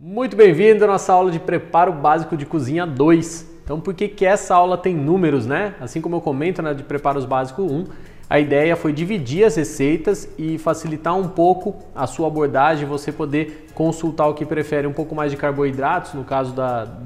Muito bem-vindo à nossa aula de preparo básico de cozinha 2. Então, por que essa aula tem números, né? Assim como eu comento na de preparos básico 1, a ideia foi dividir as receitas e facilitar um pouco a sua abordagem, você poder consultar o que prefere, um pouco mais de carboidratos, no caso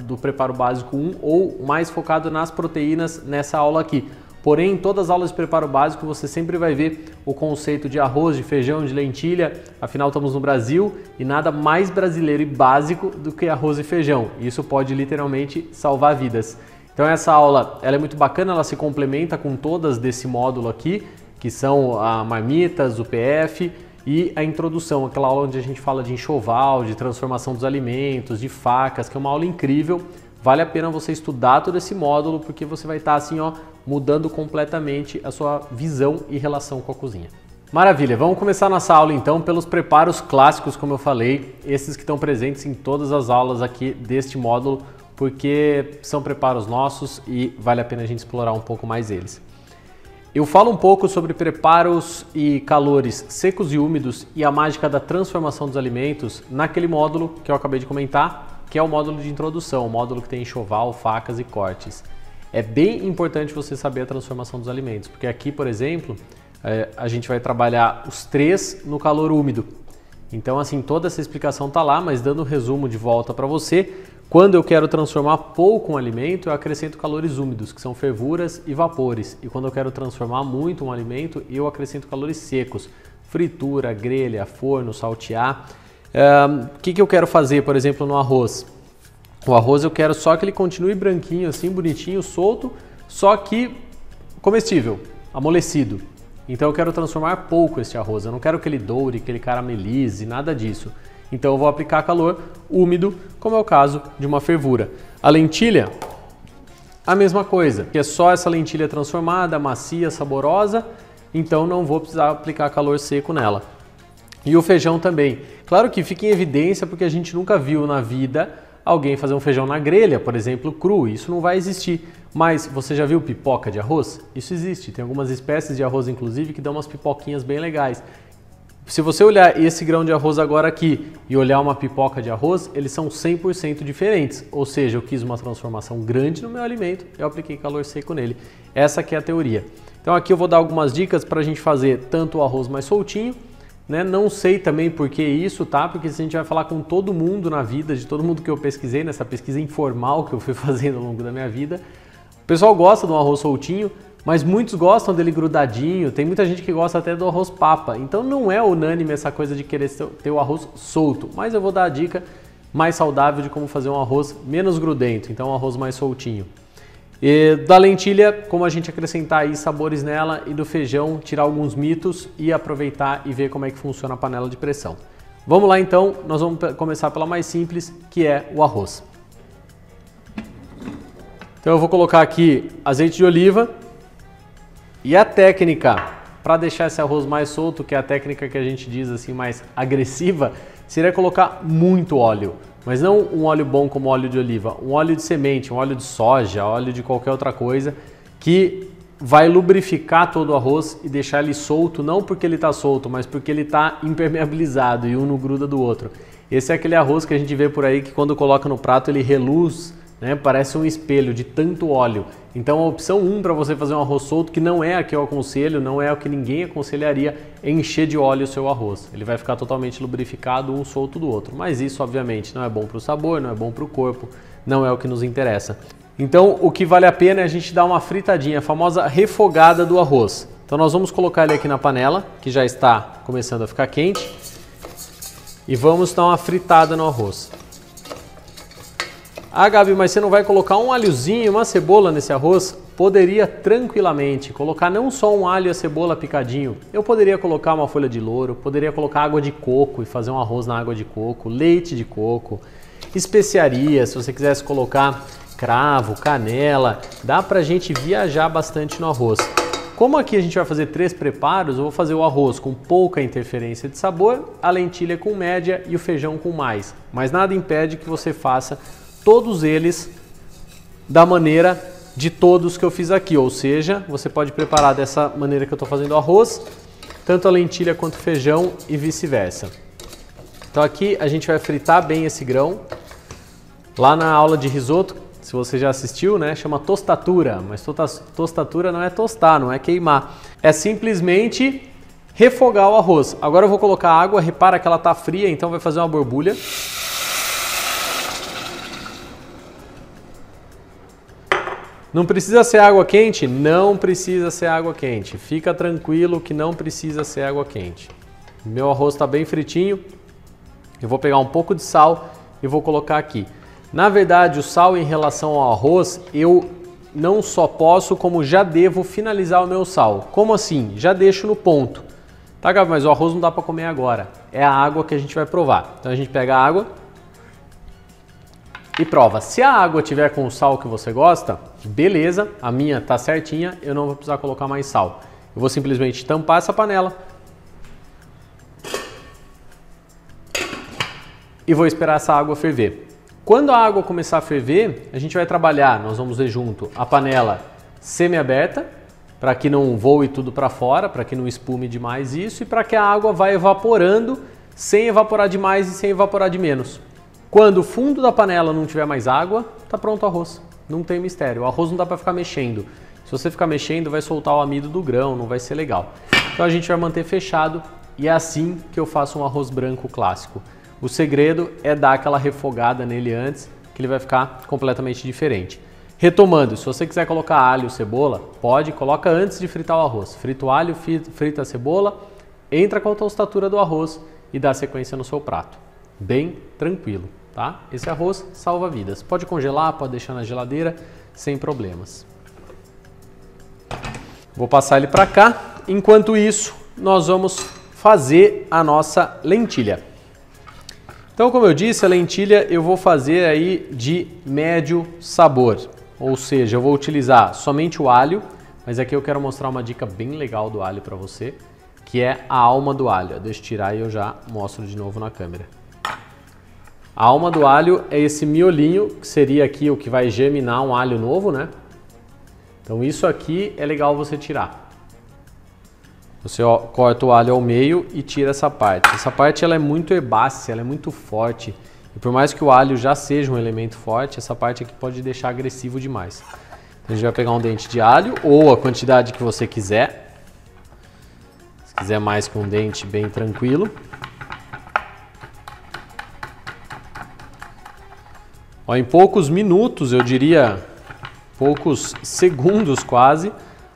do preparo básico 1, ou mais focado nas proteínas nessa aula aqui. Porém, em todas as aulas de preparo básico, você sempre vai ver o conceito de arroz, de feijão, de lentilha. Afinal, estamos no Brasil e nada mais brasileiro e básico do que arroz e feijão. Isso pode literalmente salvar vidas. Então essa aula ela é muito bacana, ela se complementa com todas desse módulo aqui, que são a marmitas, o PF e a introdução, aquela aula onde a gente fala de enxoval, de transformação dos alimentos, de facas, que é uma aula incrível. Vale a pena você estudar todo esse módulo, porque você vai estar assim, ó, mudando completamente a sua visão e relação com a cozinha. Maravilha, vamos começar nossa aula então pelos preparos clássicos, como eu falei, esses que estão presentes em todas as aulas aqui deste módulo, porque são preparos nossos e vale a pena a gente explorar um pouco mais eles. Eu falo um pouco sobre preparos e calores secos e úmidos e a mágica da transformação dos alimentos naquele módulo que eu acabei de comentar, que é o módulo de introdução, o módulo que tem enxoval, facas e cortes. É bem importante você saber a transformação dos alimentos, porque aqui, por exemplo, a gente vai trabalhar os três no calor úmido. Então, assim, toda essa explicação tá lá, mas dando um resumo de volta para você, quando eu quero transformar pouco um alimento, eu acrescento calores úmidos, que são fervuras e vapores. E quando eu quero transformar muito um alimento, eu acrescento calores secos, fritura, grelha, forno, saltear. O que eu quero fazer, por exemplo, no arroz? O arroz eu quero só que ele continue branquinho, assim, bonitinho, solto, só que comestível, amolecido. Então eu quero transformar pouco esse arroz, eu não quero que ele doure, que ele caramelize, nada disso. Então eu vou aplicar calor úmido, como é o caso de uma fervura. A lentilha, a mesma coisa, que é só essa lentilha transformada, macia, saborosa, então não vou precisar aplicar calor seco nela. E o feijão também. Claro que fica em evidência porque a gente nunca viu na vida alguém fazer um feijão na grelha, por exemplo, cru. Isso não vai existir. Mas você já viu pipoca de arroz? Isso existe. Tem algumas espécies de arroz, inclusive, que dão umas pipoquinhas bem legais. Se você olhar esse grão de arroz agora aqui e olhar uma pipoca de arroz, eles são 100% diferentes. Ou seja, eu quis uma transformação grande no meu alimento, eu apliquei calor seco nele. Essa aqui é a teoria. Então aqui eu vou dar algumas dicas para a gente fazer tanto o arroz mais soltinho, né? Não sei também por que isso, tá? Porque se a gente vai falar com todo mundo na vida, de todo mundo que eu pesquisei, nessa pesquisa informal que eu fui fazendo ao longo da minha vida, o pessoal gosta do arroz soltinho, mas muitos gostam dele grudadinho, tem muita gente que gosta até do arroz papa, então não é unânime essa coisa de querer ter o arroz solto, mas eu vou dar a dica mais saudável de como fazer um arroz menos grudento, então um arroz mais soltinho. E da lentilha, como a gente acrescentar aí sabores nela, e do feijão, tirar alguns mitos e aproveitar e ver como é que funciona a panela de pressão. Vamos lá então, nós vamos começar pela mais simples, que é o arroz. Então eu vou colocar aqui azeite de oliva e a técnica para deixar esse arroz mais solto, que é a técnica que a gente diz assim mais agressiva, seria colocar muito óleo. Mas não um óleo bom como óleo de oliva, um óleo de semente, um óleo de soja, óleo de qualquer outra coisa que vai lubrificar todo o arroz e deixar ele solto, não porque ele está solto, mas porque ele está impermeabilizado e um não gruda do outro. Esse é aquele arroz que a gente vê por aí que quando coloca no prato ele reluz, né? Parece um espelho de tanto óleo. Então a opção 1 para você fazer um arroz solto, que não é a que eu aconselho, não é o que ninguém aconselharia, é encher de óleo o seu arroz. Ele vai ficar totalmente lubrificado, um solto do outro. Mas isso obviamente não é bom para o sabor, não é bom para o corpo, não é o que nos interessa. Então o que vale a pena é a gente dar uma fritadinha, a famosa refogada do arroz. Então nós vamos colocar ele aqui na panela, que já está começando a ficar quente, e vamos dar uma fritada no arroz. Ah, Gabi, mas você não vai colocar um alhozinho, uma cebola nesse arroz? Poderia tranquilamente colocar não só um alho e a cebola picadinho, eu poderia colocar uma folha de louro, poderia colocar água de coco e fazer um arroz na água de coco, leite de coco, especiarias, se você quisesse colocar cravo, canela, dá pra gente viajar bastante no arroz. Como aqui a gente vai fazer 3 preparos, eu vou fazer o arroz com pouca interferência de sabor, a lentilha com média e o feijão com mais. Mas nada impede que você faça todos eles da maneira de todos que eu fiz aqui, ou seja, você pode preparar dessa maneira que eu estou fazendo o arroz, tanto a lentilha quanto o feijão e vice-versa. Então aqui a gente vai fritar bem esse grão. Lá na aula de risoto, se você já assistiu, né, chama tostatura, mas tostatura não é tostar, não é queimar. É simplesmente refogar o arroz. Agora eu vou colocar água, repara que ela está fria, então vai fazer uma borbulha. Não precisa ser água quente? Não precisa ser água quente. Fica tranquilo que não precisa ser água quente. Meu arroz está bem fritinho. Eu vou pegar um pouco de sal e vou colocar aqui. Na verdade, o sal em relação ao arroz, eu não só posso, como já devo finalizar o meu sal. Como assim? Já deixo no ponto. Tá, Gabi, mas o arroz não dá para comer agora. É a água que a gente vai provar. Então a gente pega a água e prova. Se a água tiver com o sal que você gosta, beleza, a minha tá certinha, eu não vou precisar colocar mais sal. Eu vou simplesmente tampar essa panela e vou esperar essa água ferver. Quando a água começar a ferver, a gente vai trabalhar, nós vamos ver junto, a panela semi-aberta, para que não voe tudo para fora, para que não espume demais isso e para que a água vá evaporando sem evaporar demais e sem evaporar de menos. Quando o fundo da panela não tiver mais água, tá pronto o arroz. Não tem mistério. O arroz não dá para ficar mexendo. Se você ficar mexendo, vai soltar o amido do grão, não vai ser legal. Então a gente vai manter fechado e é assim que eu faço um arroz branco clássico. O segredo é dar aquela refogada nele antes, que ele vai ficar completamente diferente. Retomando, se você quiser colocar alho ou cebola, pode, coloca antes de fritar o arroz. Frita o alho, frita a cebola, entra com a tostatura do arroz e dá sequência no seu prato. Bem tranquilo. Tá? Esse arroz salva vidas. Pode congelar, pode deixar na geladeira, sem problemas. Vou passar ele para cá. Enquanto isso, nós vamos fazer a nossa lentilha. Então, como eu disse, a lentilha eu vou fazer aí de médio sabor. Ou seja, eu vou utilizar somente o alho, mas aqui eu quero mostrar uma dica bem legal do alho para você, que é a alma do alho. Deixa eu tirar e eu já mostro de novo na câmera. A alma do alho é esse miolinho, que seria aqui o que vai germinar um alho novo, né? Então isso aqui é legal você tirar. Você corta o alho ao meio e tira essa parte. Essa parte ela é muito herbácea, ela é muito forte. E por mais que o alho já seja um elemento forte, essa parte aqui pode deixar agressivo demais. Então a gente vai pegar um dente de alho ou a quantidade que você quiser. Se quiser mais com um dente bem tranquilo. Ó, em poucos minutos, eu diria poucos segundos quase,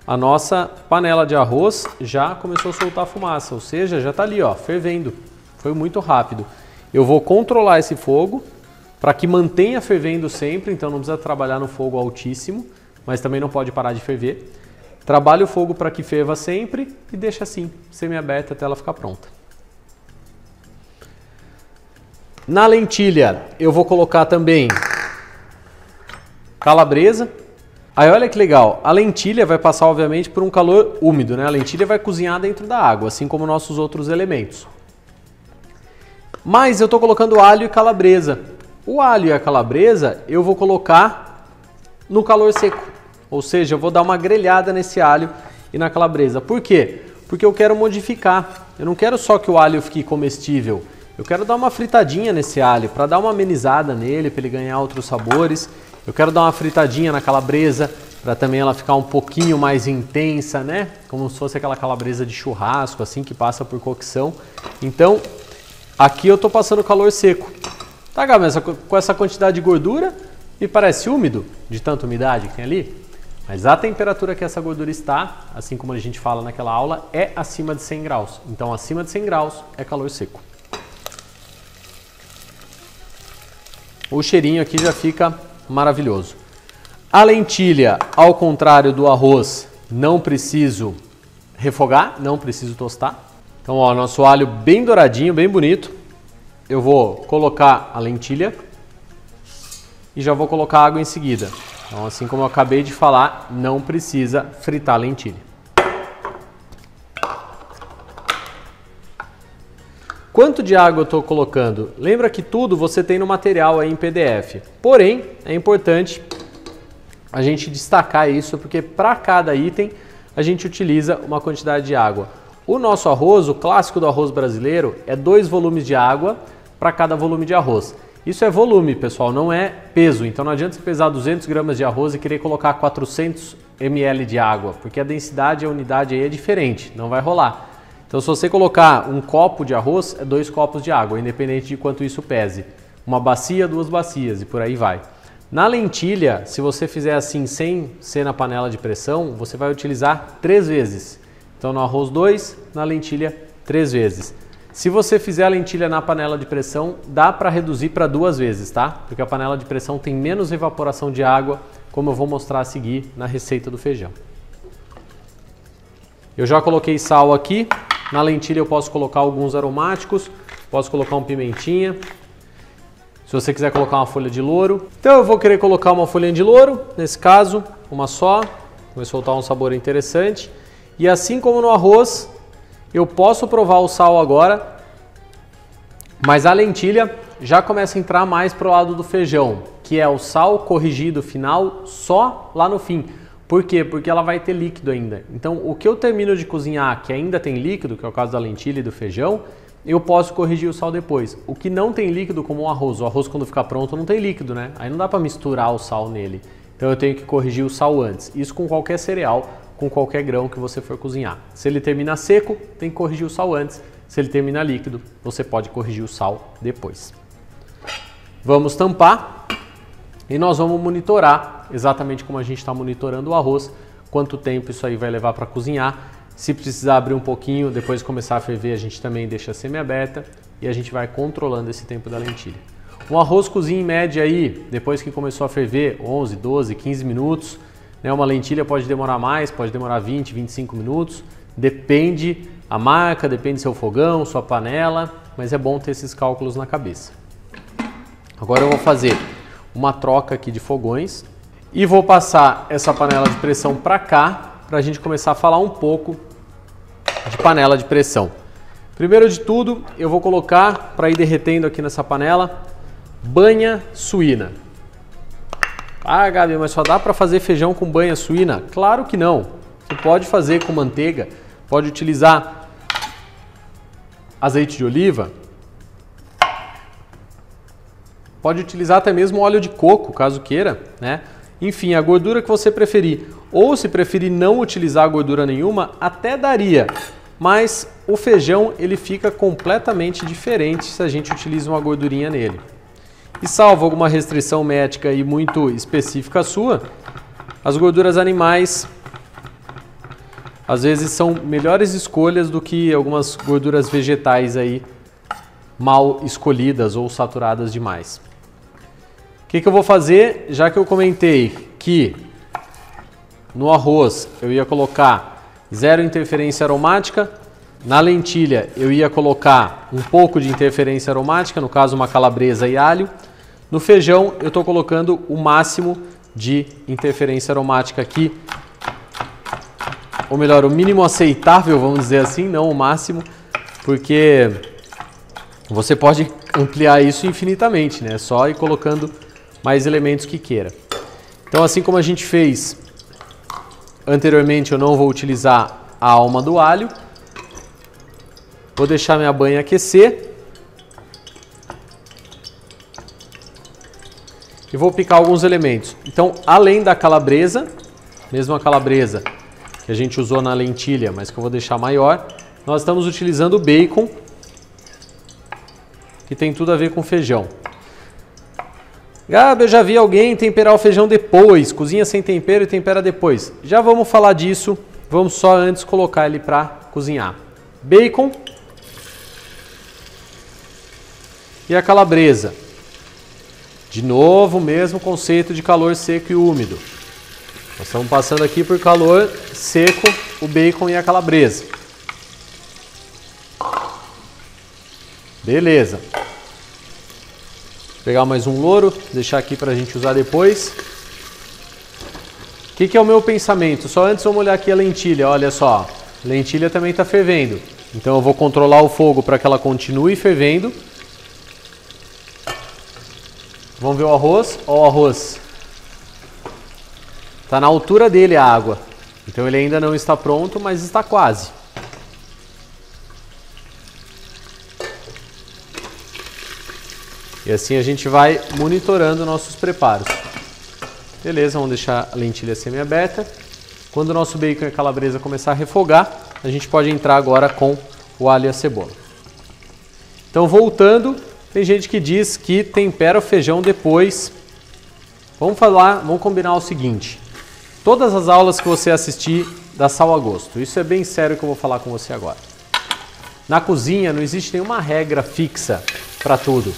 a nossa panela de arroz já começou a soltar fumaça, ou seja, já está ali, ó, fervendo. Foi muito rápido. Eu vou controlar esse fogo para que mantenha fervendo sempre, então não precisa trabalhar no fogo altíssimo, mas também não pode parar de ferver. Trabalhe o fogo para que ferva sempre e deixa assim, semi-aberta até ela ficar pronta. Na lentilha eu vou colocar também calabresa. Aí olha que legal, a lentilha vai passar obviamente por um calor úmido, né? A lentilha vai cozinhar dentro da água, assim como nossos outros elementos. Mas eu estou colocando alho e calabresa. O alho e a calabresa eu vou colocar no calor seco. Ou seja, eu vou dar uma grelhada nesse alho e na calabresa. Por quê? Porque eu quero modificar. Eu não quero só que o alho fique comestível. Eu quero dar uma fritadinha nesse alho, para dar uma amenizada nele, para ele ganhar outros sabores. Eu quero dar uma fritadinha na calabresa, para também ela ficar um pouquinho mais intensa, né? Como se fosse aquela calabresa de churrasco, assim, que passa por cocção. Então, aqui eu estou passando calor seco. Tá, Gabi, mas com essa quantidade de gordura, me parece úmido, de tanta umidade que tem ali. Mas a temperatura que essa gordura está, assim como a gente fala naquela aula, é acima de 100 graus. Então, acima de 100 graus é calor seco. O cheirinho aqui já fica maravilhoso. A lentilha, ao contrário do arroz, não preciso refogar, não preciso tostar. Então, ó, nosso alho bem douradinho, bem bonito. Eu vou colocar a lentilha e já vou colocar água em seguida. Então, assim como eu acabei de falar, não precisa fritar a lentilha. Quanto de água eu estou colocando? Lembra que tudo você tem no material aí em PDF. Porém, é importante a gente destacar isso, porque para cada item a gente utiliza uma quantidade de água. O nosso arroz, o clássico do arroz brasileiro, é 2 volumes de água para cada volume de arroz. Isso é volume, pessoal, não é peso. Então não adianta você pesar 200 gramas de arroz e querer colocar 400 ml de água, porque a densidade e a unidade aí é diferente, não vai rolar. Então se você colocar um copo de arroz, é 2 copos de água, independente de quanto isso pese. Uma bacia, 2 bacias e por aí vai. Na lentilha, se você fizer assim sem ser na panela de pressão, você vai utilizar 3 vezes. Então no arroz 2, na lentilha 3 vezes. Se você fizer a lentilha na panela de pressão, dá para reduzir para 2 vezes, tá? Porque a panela de pressão tem menos evaporação de água, como eu vou mostrar a seguir na receita do feijão. Eu já coloquei sal aqui. Na lentilha eu posso colocar alguns aromáticos, posso colocar um pimentinha. Se você quiser colocar uma folha de louro. Então eu vou querer colocar uma folhinha de louro, nesse caso, uma só. Vai soltar um sabor interessante. E assim como no arroz, eu posso provar o sal agora, mas a lentilha já começa a entrar mais pro lado do feijão, que é o sal corrigido final só lá no fim. Por quê? Porque ela vai ter líquido ainda. Então o que eu termino de cozinhar, que ainda tem líquido, que é o caso da lentilha e do feijão, eu posso corrigir o sal depois. O que não tem líquido, como o arroz quando ficar pronto não tem líquido, né? Aí não dá para misturar o sal nele. Então eu tenho que corrigir o sal antes. Isso com qualquer cereal, com qualquer grão que você for cozinhar. Se ele termina seco, tem que corrigir o sal antes. Se ele termina líquido, você pode corrigir o sal depois. Vamos tampar e nós vamos monitorar, exatamente como a gente está monitorando o arroz, quanto tempo isso aí vai levar para cozinhar. Se precisar abrir um pouquinho, depois de começar a ferver, a gente também deixa semi-aberta e a gente vai controlando esse tempo da lentilha. Um arroz cozinha em média aí, depois que começou a ferver, 11, 12, 15 minutos. Né? Uma lentilha pode demorar mais, pode demorar 20, 25 minutos. Depende a marca, depende seu fogão, sua panela, mas é bom ter esses cálculos na cabeça. Agora eu vou fazer uma troca aqui de fogões e vou passar essa panela de pressão para cá, para a gente começar a falar um pouco de panela de pressão. Primeiro de tudo, eu vou colocar, para ir derretendo aqui nessa panela, banha suína. Ah, Gabi, mas só dá para fazer feijão com banha suína? Claro que não. Você pode fazer com manteiga, pode utilizar azeite de oliva, pode utilizar até mesmo óleo de coco, caso queira, né? Enfim, a gordura que você preferir. Ou se preferir não utilizar gordura nenhuma, até daria. Mas o feijão ele fica completamente diferente se a gente utiliza uma gordurinha nele. E salvo alguma restrição médica e muito específica sua, as gorduras animais às vezes são melhores escolhas do que algumas gorduras vegetais aí mal escolhidas ou saturadas demais. O que eu vou fazer? Já que eu comentei que no arroz eu ia colocar 0 interferência aromática, na lentilha eu ia colocar um pouco de interferência aromática, no caso uma calabresa e alho. No feijão eu estou colocando o máximo de interferência aromática aqui, ou melhor, o mínimo aceitável, vamos dizer assim, não o máximo, porque você pode ampliar isso infinitamente, né? Só ir colocando mais elementos que queira. Então, assim como a gente fez anteriormente, eu não vou utilizar a alma do alho. Vou deixar minha banha aquecer. E vou picar alguns elementos. Então, além da calabresa, mesmo a calabresa que a gente usou na lentilha, mas que eu vou deixar maior, nós estamos utilizando o bacon, que tem tudo a ver com feijão. Gabi, eu já vi alguém temperar o feijão depois, cozinha sem tempero e tempera depois. Já vamos falar disso, vamos só antes colocar ele para cozinhar. Bacon e a calabresa. De novo, o mesmo conceito de calor seco e úmido. Nós estamos passando aqui por calor seco, o bacon e a calabresa. Beleza. Vou pegar mais um louro, deixar aqui para a gente usar depois. O que é o meu pensamento? Só antes vamos olhar aqui a lentilha, olha só. A lentilha também está fervendo. Então eu vou controlar o fogo para que ela continue fervendo. Vamos ver o arroz. Ó, o arroz. Está na altura dele a água. Então ele ainda não está pronto, mas está quase. E assim a gente vai monitorando nossos preparos. Beleza, vamos deixar a lentilha semi-aberta. Quando o nosso bacon e a calabresa começar a refogar, a gente pode entrar agora com o alho e a cebola. Então, voltando, tem gente que diz que tempera o feijão depois. Vamos combinar o seguinte. Todas as aulas que você assistir, dá sal a gosto. Isso é bem sério que eu vou falar com você agora. Na cozinha não existe nenhuma regra fixa para tudo.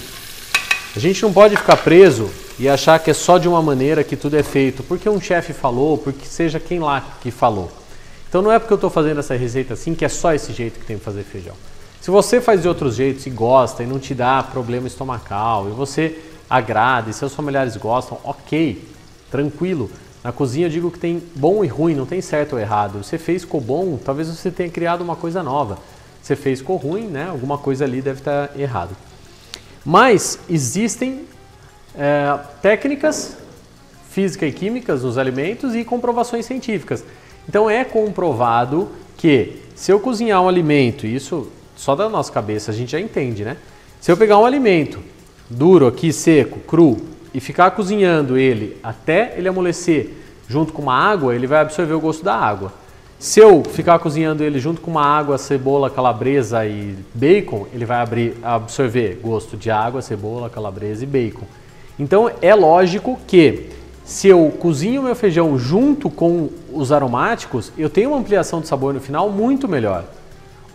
A gente não pode ficar preso e achar que é só de uma maneira que tudo é feito, porque um chefe falou, porque seja quem lá que falou. Então não é porque eu estou fazendo essa receita assim que é só esse jeito que tem que fazer feijão. Se você faz de outros jeitos e gosta e não te dá problema estomacal, e você agrada e seus familiares gostam, ok, tranquilo. Na cozinha eu digo que tem bom e ruim, não tem certo ou errado. Você fez, ficou bom, talvez você tenha criado uma coisa nova. Você fez, ficou ruim, né? Alguma coisa ali deve estar errado. Mas existem técnicas físicas e químicas nos alimentos e comprovações científicas. Então é comprovado que se eu cozinhar um alimento, e isso só da nossa cabeça a gente já entende, né? Se eu pegar um alimento duro aqui, seco, cru, e ficar cozinhando ele até ele amolecer junto com uma água, ele vai absorver o gosto da água. Se eu ficar cozinhando ele junto com uma água, cebola, calabresa e bacon, ele vai absorver gosto de água, cebola, calabresa e bacon. Então é lógico que se eu cozinho o meu feijão junto com os aromáticos, eu tenho uma ampliação de sabor no final muito melhor.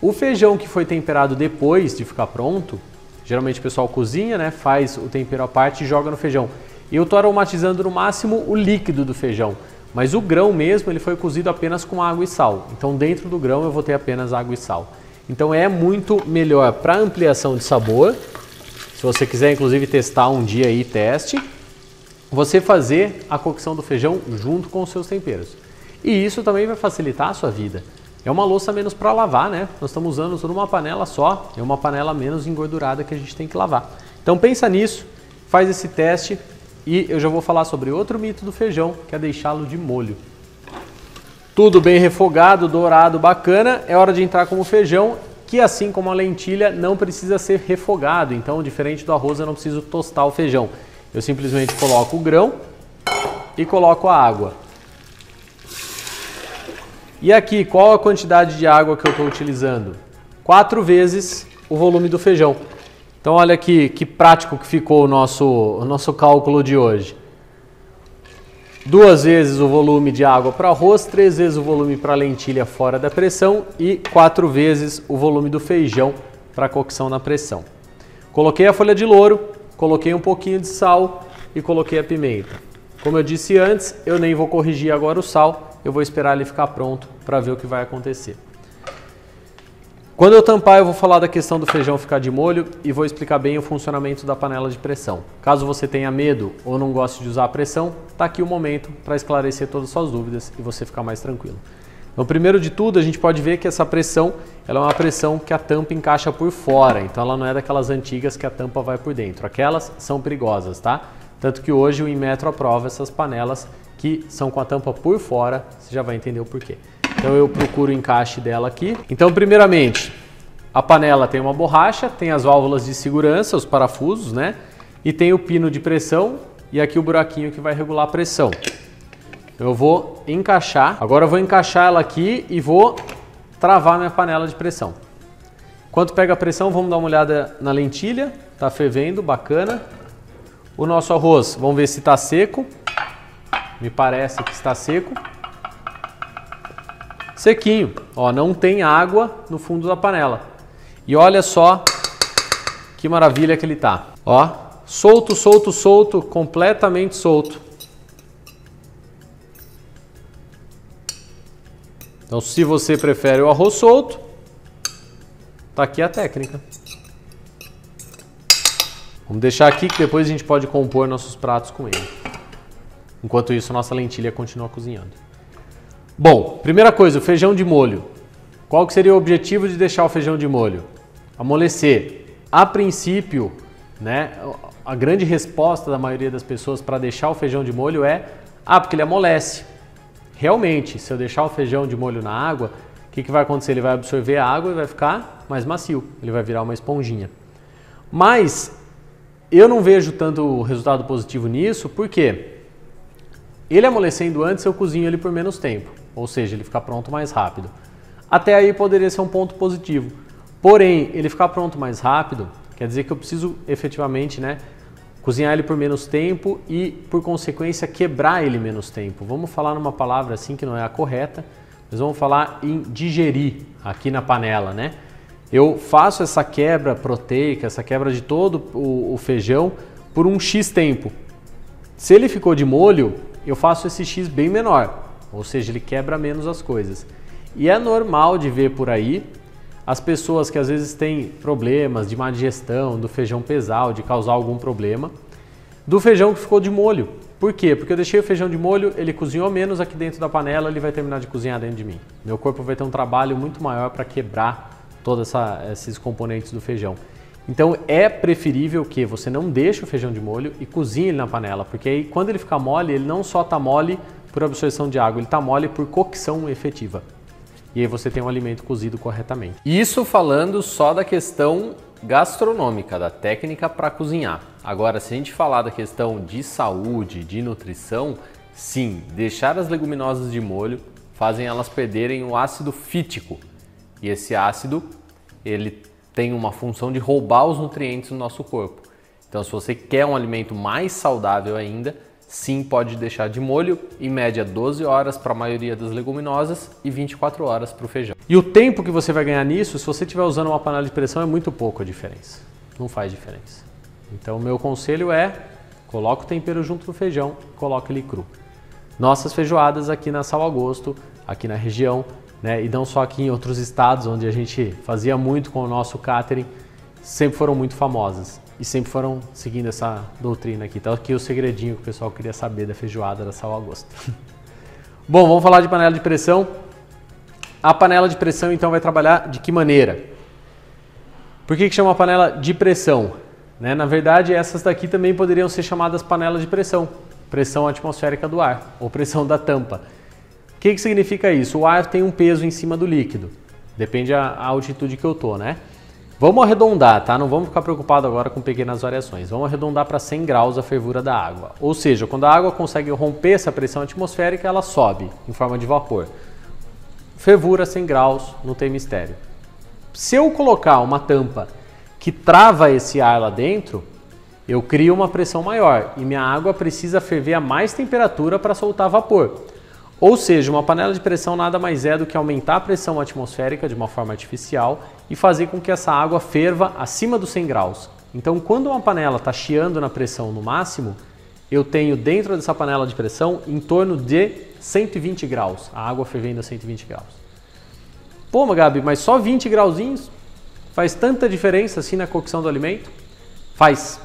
O feijão que foi temperado depois de ficar pronto, geralmente o pessoal cozinha, né, faz o tempero à parte e joga no feijão. Eu estou aromatizando no máximo o líquido do feijão. Mas o grão mesmo, ele foi cozido apenas com água e sal. Então dentro do grão eu vou ter apenas água e sal. Então é muito melhor para ampliação de sabor. Se você quiser inclusive testar um dia aí, teste. Você fazer a cocção do feijão junto com os seus temperos. E isso também vai facilitar a sua vida. É uma louça menos para lavar, né? Nós estamos usando tudo numa panela só. É uma panela menos engordurada que a gente tem que lavar. Então pensa nisso, faz esse teste. E eu já vou falar sobre outro mito do feijão, que é deixá-lo de molho. Tudo bem refogado, dourado, bacana, é hora de entrar com o feijão, que assim como a lentilha não precisa ser refogado. Então, diferente do arroz, eu não preciso tostar o feijão. Eu simplesmente coloco o grão e coloco a água. E aqui, qual a quantidade de água que eu estou utilizando? 4 vezes o volume do feijão. Então olha aqui que prático que ficou o nosso cálculo de hoje. 2 vezes o volume de água para arroz, 3 vezes o volume para lentilha fora da pressão e 4 vezes o volume do feijão para cocção na pressão. Coloquei a folha de louro, coloquei um pouquinho de sal e coloquei a pimenta. Como eu disse antes, eu nem vou corrigir agora o sal, eu vou esperar ele ficar pronto para ver o que vai acontecer. Quando eu tampar, eu vou falar da questão do feijão ficar de molho e vou explicar bem o funcionamento da panela de pressão. Caso você tenha medo ou não goste de usar a pressão, está aqui o momento para esclarecer todas as suas dúvidas e você ficar mais tranquilo. Então, primeiro de tudo, a gente pode ver que essa pressão ela é uma pressão que a tampa encaixa por fora, então ela não é daquelas antigas que a tampa vai por dentro. Aquelas são perigosas, tá? Tanto que hoje o Inmetro aprova essas panelas que são com a tampa por fora, você já vai entender o porquê. Então eu procuro o encaixe dela aqui. Então primeiramente, a panela tem uma borracha, tem as válvulas de segurança, os parafusos, né? E tem o pino de pressão e aqui o buraquinho que vai regular a pressão. Eu vou encaixar, agora eu vou encaixar ela aqui e vou travar minha panela de pressão. Enquanto pega a pressão, vamos dar uma olhada na lentilha, tá fervendo, bacana. O nosso arroz, vamos ver se está seco, me parece que está seco. Sequinho, ó, não tem água no fundo da panela. E olha só que maravilha que ele tá. Ó, solto, solto, solto, completamente solto. Então, se você prefere o arroz solto, tá aqui a técnica. Vamos deixar aqui que depois a gente pode compor nossos pratos com ele. Enquanto isso, nossa lentilha continua cozinhando. Bom, primeira coisa, o feijão de molho. Qual que seria o objetivo de deixar o feijão de molho? Amolecer. A princípio, né, a grande resposta da maioria das pessoas para deixar o feijão de molho é porque ele amolece. Realmente, se eu deixar o feijão de molho na água, o que vai acontecer? Ele vai absorver a água e vai ficar mais macio. Ele vai virar uma esponjinha. Mas Eu não vejo tanto resultado positivo nisso, porque ele amolecendo antes, eu cozinho ele por menos tempo, ou seja, ele fica pronto mais rápido. Até aí poderia ser um ponto positivo. Porém, ele ficar pronto mais rápido, quer dizer que eu preciso efetivamente, né, cozinhar ele por menos tempo e, por consequência, quebrar ele menos tempo. Vamos falar numa palavra assim que não é a correta, mas vamos falar em digerir aqui na panela, né? Eu faço essa quebra proteica, essa quebra de todo o feijão por um X tempo. Se ele ficou de molho, eu faço esse X bem menor, ou seja, ele quebra menos as coisas. E é normal de ver por aí as pessoas que às vezes têm problemas de má digestão, do feijão pesar, de causar algum problema, do feijão que ficou de molho. Por quê? Porque eu deixei o feijão de molho, ele cozinhou menos aqui dentro da panela, ele vai terminar de cozinhar dentro de mim. Meu corpo vai ter um trabalho muito maior para quebrar todos esses componentes do feijão. Então é preferível que você não deixe o feijão de molho e cozinhe ele na panela, porque aí quando ele ficar mole, ele não só está mole por absorção de água, ele está mole por cocção efetiva. E aí você tem um alimento cozido corretamente. Isso falando só da questão gastronômica, da técnica para cozinhar. Agora, se a gente falar da questão de saúde, de nutrição, sim, deixar as leguminosas de molho fazem elas perderem o ácido fítico. E esse ácido, ele tem uma função de roubar os nutrientes do nosso corpo. Então, se você quer um alimento mais saudável ainda, sim, pode deixar de molho, em média 12 horas para a maioria das leguminosas e 24 horas para o feijão. E o tempo que você vai ganhar nisso, se você estiver usando uma panela de pressão, é muito pouco a diferença. Não faz diferença. Então, o meu conselho é, coloca o tempero junto do feijão, coloca ele cru. Nossas feijoadas aqui na Sal a Gosto, aqui na região, né, e não só aqui em outros estados, onde a gente fazia muito com o nosso catering, sempre foram muito famosas e sempre foram seguindo essa doutrina aqui. Então aqui o segredinho que o pessoal queria saber da feijoada da Sal a Gosto. Bom, vamos falar de panela de pressão. A panela de pressão então vai trabalhar de que maneira? Por que chama panela de pressão? Né? Na verdade, essas daqui também poderiam ser chamadas panelas de pressão. Pressão atmosférica do ar ou pressão da tampa. O que significa isso? O ar tem um peso em cima do líquido, depende da altitude que eu tô, né? Vamos arredondar, tá? Não vamos ficar preocupados agora com pequenas variações. Vamos arredondar para 100 graus a fervura da água. Ou seja, quando a água consegue romper essa pressão atmosférica, ela sobe em forma de vapor. Fervura 100 graus, não tem mistério. Se eu colocar uma tampa que trava esse ar lá dentro, eu crio uma pressão maior e minha água precisa ferver a mais temperatura para soltar vapor. Ou seja, uma panela de pressão nada mais é do que aumentar a pressão atmosférica de uma forma artificial e fazer com que essa água ferva acima dos 100 graus. Então, quando uma panela está chiando na pressão no máximo, eu tenho dentro dessa panela de pressão em torno de 120 graus, a água fervendo a 120 graus. Pô, Gabi, mas só 20 grauzinhos faz tanta diferença assim na cocção do alimento? Faz.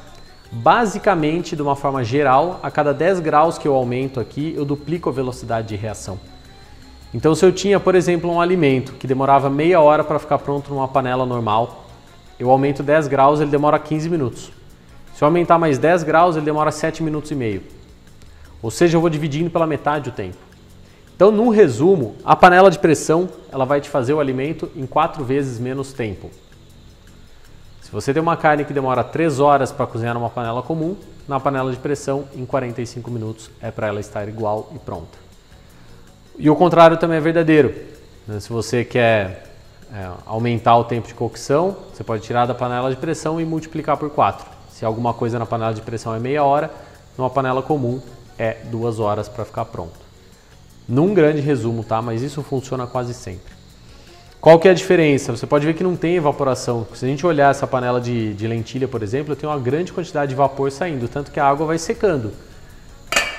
Basicamente, de uma forma geral, a cada 10 graus que eu aumento aqui, eu duplico a velocidade de reação. Então, se eu tinha, por exemplo, um alimento que demorava meia hora para ficar pronto numa panela normal, eu aumento 10 graus, ele demora 15 minutos. Se eu aumentar mais 10 graus, ele demora 7 minutos e meio. Ou seja, eu vou dividindo pela metade o tempo. Então, num resumo, a panela de pressão ela vai te fazer o alimento em 4 vezes menos tempo. Se você tem uma carne que demora 3 horas para cozinhar numa panela comum, na panela de pressão, em 45 minutos é para ela estar igual e pronta. E o contrário também é verdadeiro. Se você quer aumentar o tempo de cocção, você pode tirar da panela de pressão e multiplicar por 4. Se alguma coisa na panela de pressão é meia hora, numa panela comum é 2 horas para ficar pronto. Num grande resumo, tá? Mas isso funciona quase sempre. Qual que é a diferença? Você pode ver que não tem evaporação. Se a gente olhar essa panela de lentilha, por exemplo, eu tenho uma grande quantidade de vapor saindo, tanto que a água vai secando.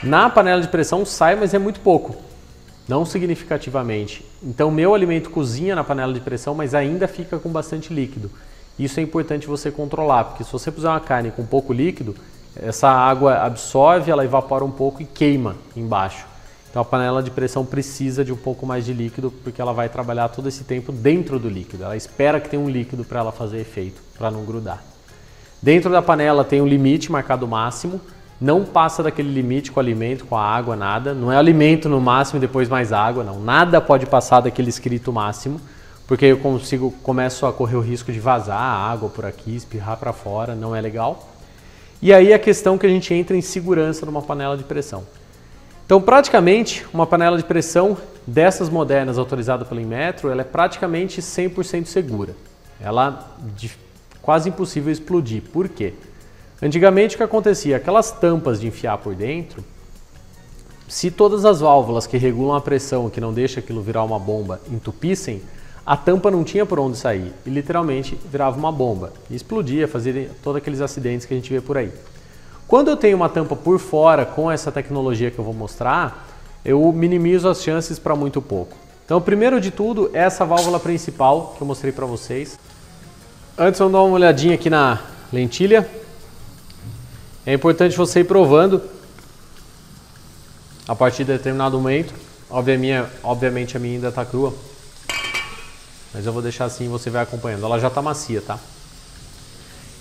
Na panela de pressão sai, mas é muito pouco, não significativamente. Então meu alimento cozinha na panela de pressão, mas ainda fica com bastante líquido. Isso é importante você controlar, porque se você puser uma carne com pouco líquido, essa água absorve, ela evapora um pouco e queima embaixo. Então a panela de pressão precisa de um pouco mais de líquido, porque ela vai trabalhar todo esse tempo dentro do líquido. Ela espera que tenha um líquido para ela fazer efeito, para não grudar. Dentro da panela tem um limite marcado máximo, não passa daquele limite com o alimento, com a água, nada. Não é alimento no máximo e depois mais água, não. Nada pode passar daquele escrito máximo, porque eu começo a correr o risco de vazar a água por aqui, espirrar para fora, não é legal. E aí a questão que a gente entra em segurança numa panela de pressão. Então, praticamente, uma panela de pressão dessas modernas autorizadas pelo Inmetro, ela é praticamente 100% segura. Ela é quase impossível explodir. Por quê? Antigamente o que acontecia? Aquelas tampas de enfiar por dentro, se todas as válvulas que regulam a pressão, que não deixa aquilo virar uma bomba, entupissem, a tampa não tinha por onde sair e literalmente virava uma bomba. E explodia, fazia todos aqueles acidentes que a gente vê por aí. Quando eu tenho uma tampa por fora com essa tecnologia que eu vou mostrar, eu minimizo as chances para muito pouco. Então, primeiro de tudo, essa válvula principal que eu mostrei para vocês. Antes, vamos dar uma olhadinha aqui na lentilha. É importante você ir provando a partir de determinado momento. Obviamente a minha ainda está crua, mas eu vou deixar assim e você vai acompanhando. Ela já está macia, tá?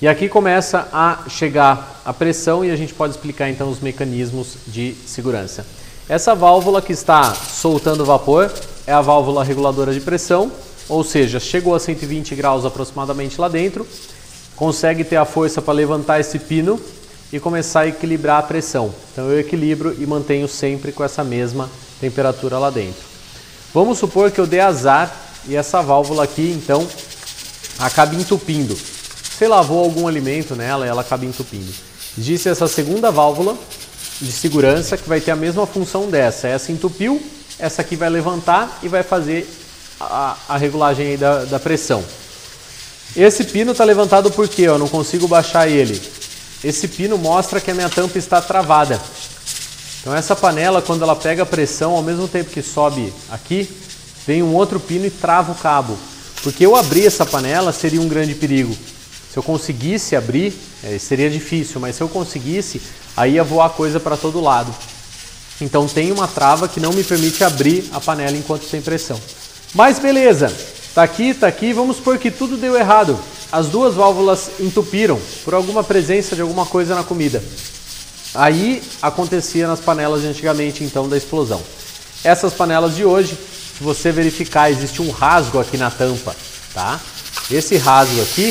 E aqui começa a chegar a pressão e a gente pode explicar então os mecanismos de segurança. Essa válvula que está soltando vapor é a válvula reguladora de pressão, ou seja, chegou a 120 graus aproximadamente lá dentro, consegue ter a força para levantar esse pino e começar a equilibrar a pressão. Então eu equilibro e mantenho sempre com essa mesma temperatura lá dentro. Vamos supor que eu dê azar e essa válvula aqui então acabe entupindo. Você lavou algum alimento nela e ela acaba entupindo. Existe essa segunda válvula de segurança que vai ter a mesma função dessa. Essa entupiu, essa aqui vai levantar e vai fazer a regulagem aí da pressão. Esse pino está levantado porque eu não consigo baixar ele. Esse pino mostra que a minha tampa está travada. Então essa panela, quando ela pega a pressão, ao mesmo tempo que sobe aqui, vem um outro pino e trava o cabo. Porque eu abrir essa panela seria um grande perigo. Se eu conseguisse abrir, seria difícil, mas se eu conseguisse, aí ia voar coisa para todo lado. Então tem uma trava que não me permite abrir a panela enquanto tem pressão. Mas beleza, tá aqui, vamos supor que tudo deu errado. As duas válvulas entupiram por alguma presença de alguma coisa na comida. Aí acontecia nas panelas de antigamente então da explosão. Essas panelas de hoje, se você verificar, existe um rasgo aqui na tampa, tá? Esse rasgo aqui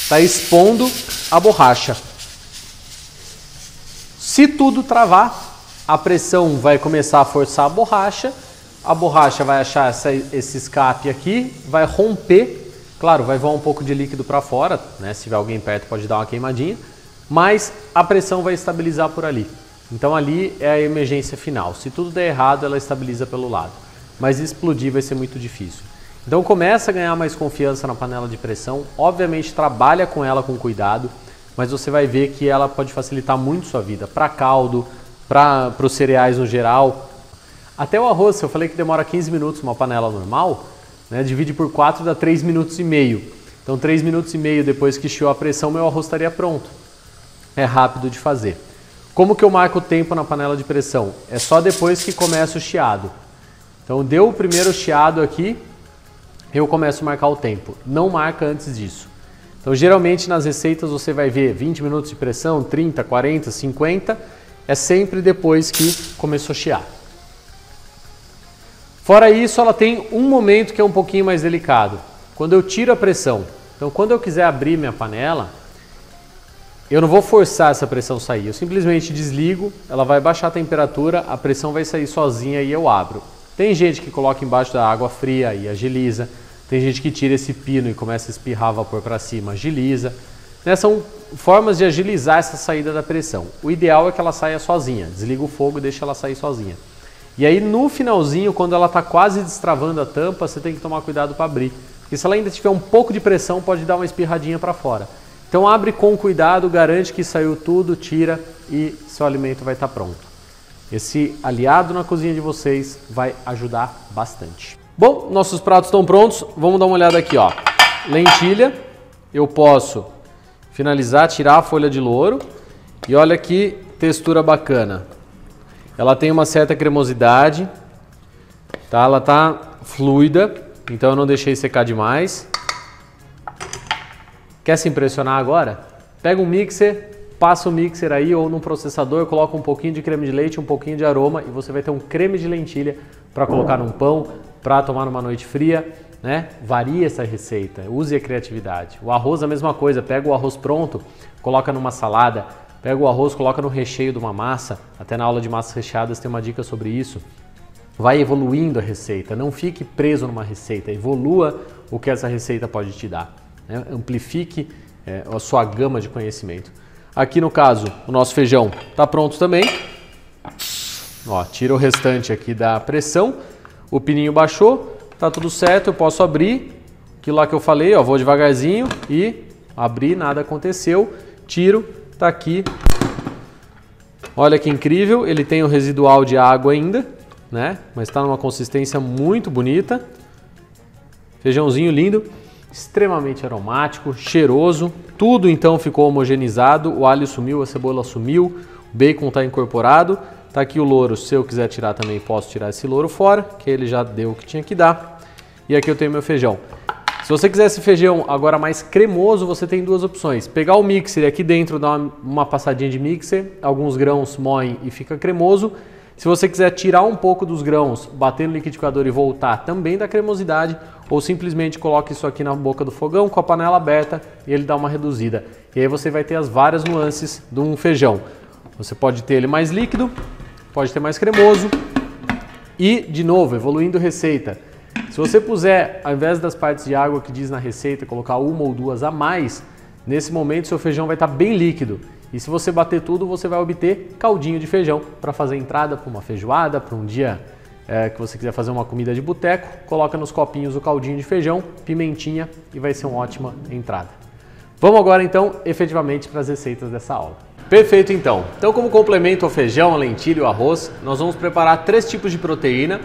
está expondo a borracha. Se tudo travar, a pressão vai começar a forçar a borracha vai achar esse escape aqui, vai romper, claro, vai voar um pouco de líquido para fora, né? Se tiver alguém perto pode dar uma queimadinha, mas a pressão vai estabilizar por ali. Então ali é a emergência final. Se tudo der errado, ela estabiliza pelo lado, mas explodir vai ser muito difícil. Então começa a ganhar mais confiança na panela de pressão, obviamente trabalha com ela com cuidado, mas você vai ver que ela pode facilitar muito sua vida, para caldo, para os cereais no geral. Até o arroz, se eu falei que demora 15 minutos uma panela normal, né, divide por 4 dá 3 minutos e meio. Então 3 minutos e meio depois que chiou a pressão, meu arroz estaria pronto. É rápido de fazer. Como que eu marco o tempo na panela de pressão? É só depois que começa o chiado. Então deu o primeiro chiado aqui, eu começo a marcar o tempo. Não marca antes disso. Então geralmente nas receitas você vai ver 20 minutos de pressão, 30, 40, 50. É sempre depois que começou a chiar. Fora isso, ela tem um momento que é um pouquinho mais delicado. Quando eu tiro a pressão. Então quando eu quiser abrir minha panela, eu não vou forçar essa pressão sair. Eu simplesmente desligo, ela vai baixar a temperatura, a pressão vai sair sozinha e eu abro. Tem gente que coloca embaixo da água fria e agiliza. Tem gente que tira esse pino e começa a espirrar vapor para cima, agiliza. São formas de agilizar essa saída da pressão. O ideal é que ela saia sozinha. Desliga o fogo e deixa ela sair sozinha. E aí no finalzinho, quando ela está quase destravando a tampa, você tem que tomar cuidado para abrir. Porque se ela ainda tiver um pouco de pressão, pode dar uma espirradinha para fora. Então abre com cuidado, garante que saiu tudo, tira e seu alimento vai estar pronto. Esse aliado na cozinha de vocês vai ajudar bastante. Bom, nossos pratos estão prontos. Vamos dar uma olhada aqui, ó. Lentilha, eu posso finalizar, tirar a folha de louro. E olha que textura bacana. Ela tem uma certa cremosidade, tá? Ela tá fluida, então eu não deixei secar demais. Quer se impressionar agora? Pega um mixer, passa o mixer aí ou num processador, coloca um pouquinho de creme de leite, um pouquinho de aroma e você vai ter um creme de lentilha para colocar num pão, para tomar numa noite fria, né? Varie essa receita, use a criatividade. O arroz a mesma coisa, pega o arroz pronto, coloca numa salada, Pega o arroz, coloca no recheio de uma massa, até na aula de massas recheadas tem uma dica sobre isso. Vai evoluindo a receita, não fique preso numa receita, evolua o que essa receita pode te dar, né? Amplifique a sua gama de conhecimento. Aqui no caso, o nosso feijão está pronto também. Ó, tira o restante aqui da pressão, o pininho baixou, tá tudo certo, eu posso abrir, aquilo lá que eu falei, ó, vou devagarzinho e abrir, nada aconteceu, tiro, tá aqui. Olha que incrível, ele tem o residual de água ainda, né? Mas está numa consistência muito bonita. Feijãozinho lindo, extremamente aromático, cheiroso, tudo então ficou homogeneizado, o alho sumiu, a cebola sumiu, o bacon está incorporado. Tá aqui o louro, se eu quiser tirar também posso tirar esse louro fora, que ele já deu o que tinha que dar. E aqui eu tenho meu feijão. Se você quiser esse feijão agora mais cremoso, você tem duas opções. Pegar o mixer e aqui dentro dar uma passadinha de mixer, alguns grãos moem e fica cremoso. Se você quiser tirar um pouco dos grãos, bater no liquidificador e voltar, também dá cremosidade. Ou simplesmente coloque isso aqui na boca do fogão com a panela aberta e ele dá uma reduzida. E aí você vai ter as várias nuances de um feijão. Você pode ter ele mais líquido, pode ter mais cremoso e, de novo, evoluindo receita. Se você puser, ao invés das partes de água que diz na receita, colocar uma ou duas a mais, nesse momento seu feijão vai estar bem líquido. E se você bater tudo, você vai obter caldinho de feijão para fazer entrada para uma feijoada, para um dia que você quiser fazer uma comida de boteco, coloca nos copinhos o caldinho de feijão, pimentinha e vai ser uma ótima entrada. Vamos agora então, efetivamente, para as receitas dessa aula. Perfeito então. Então, como complemento ao feijão, a lentilha e o arroz, nós vamos preparar 3 tipos de proteína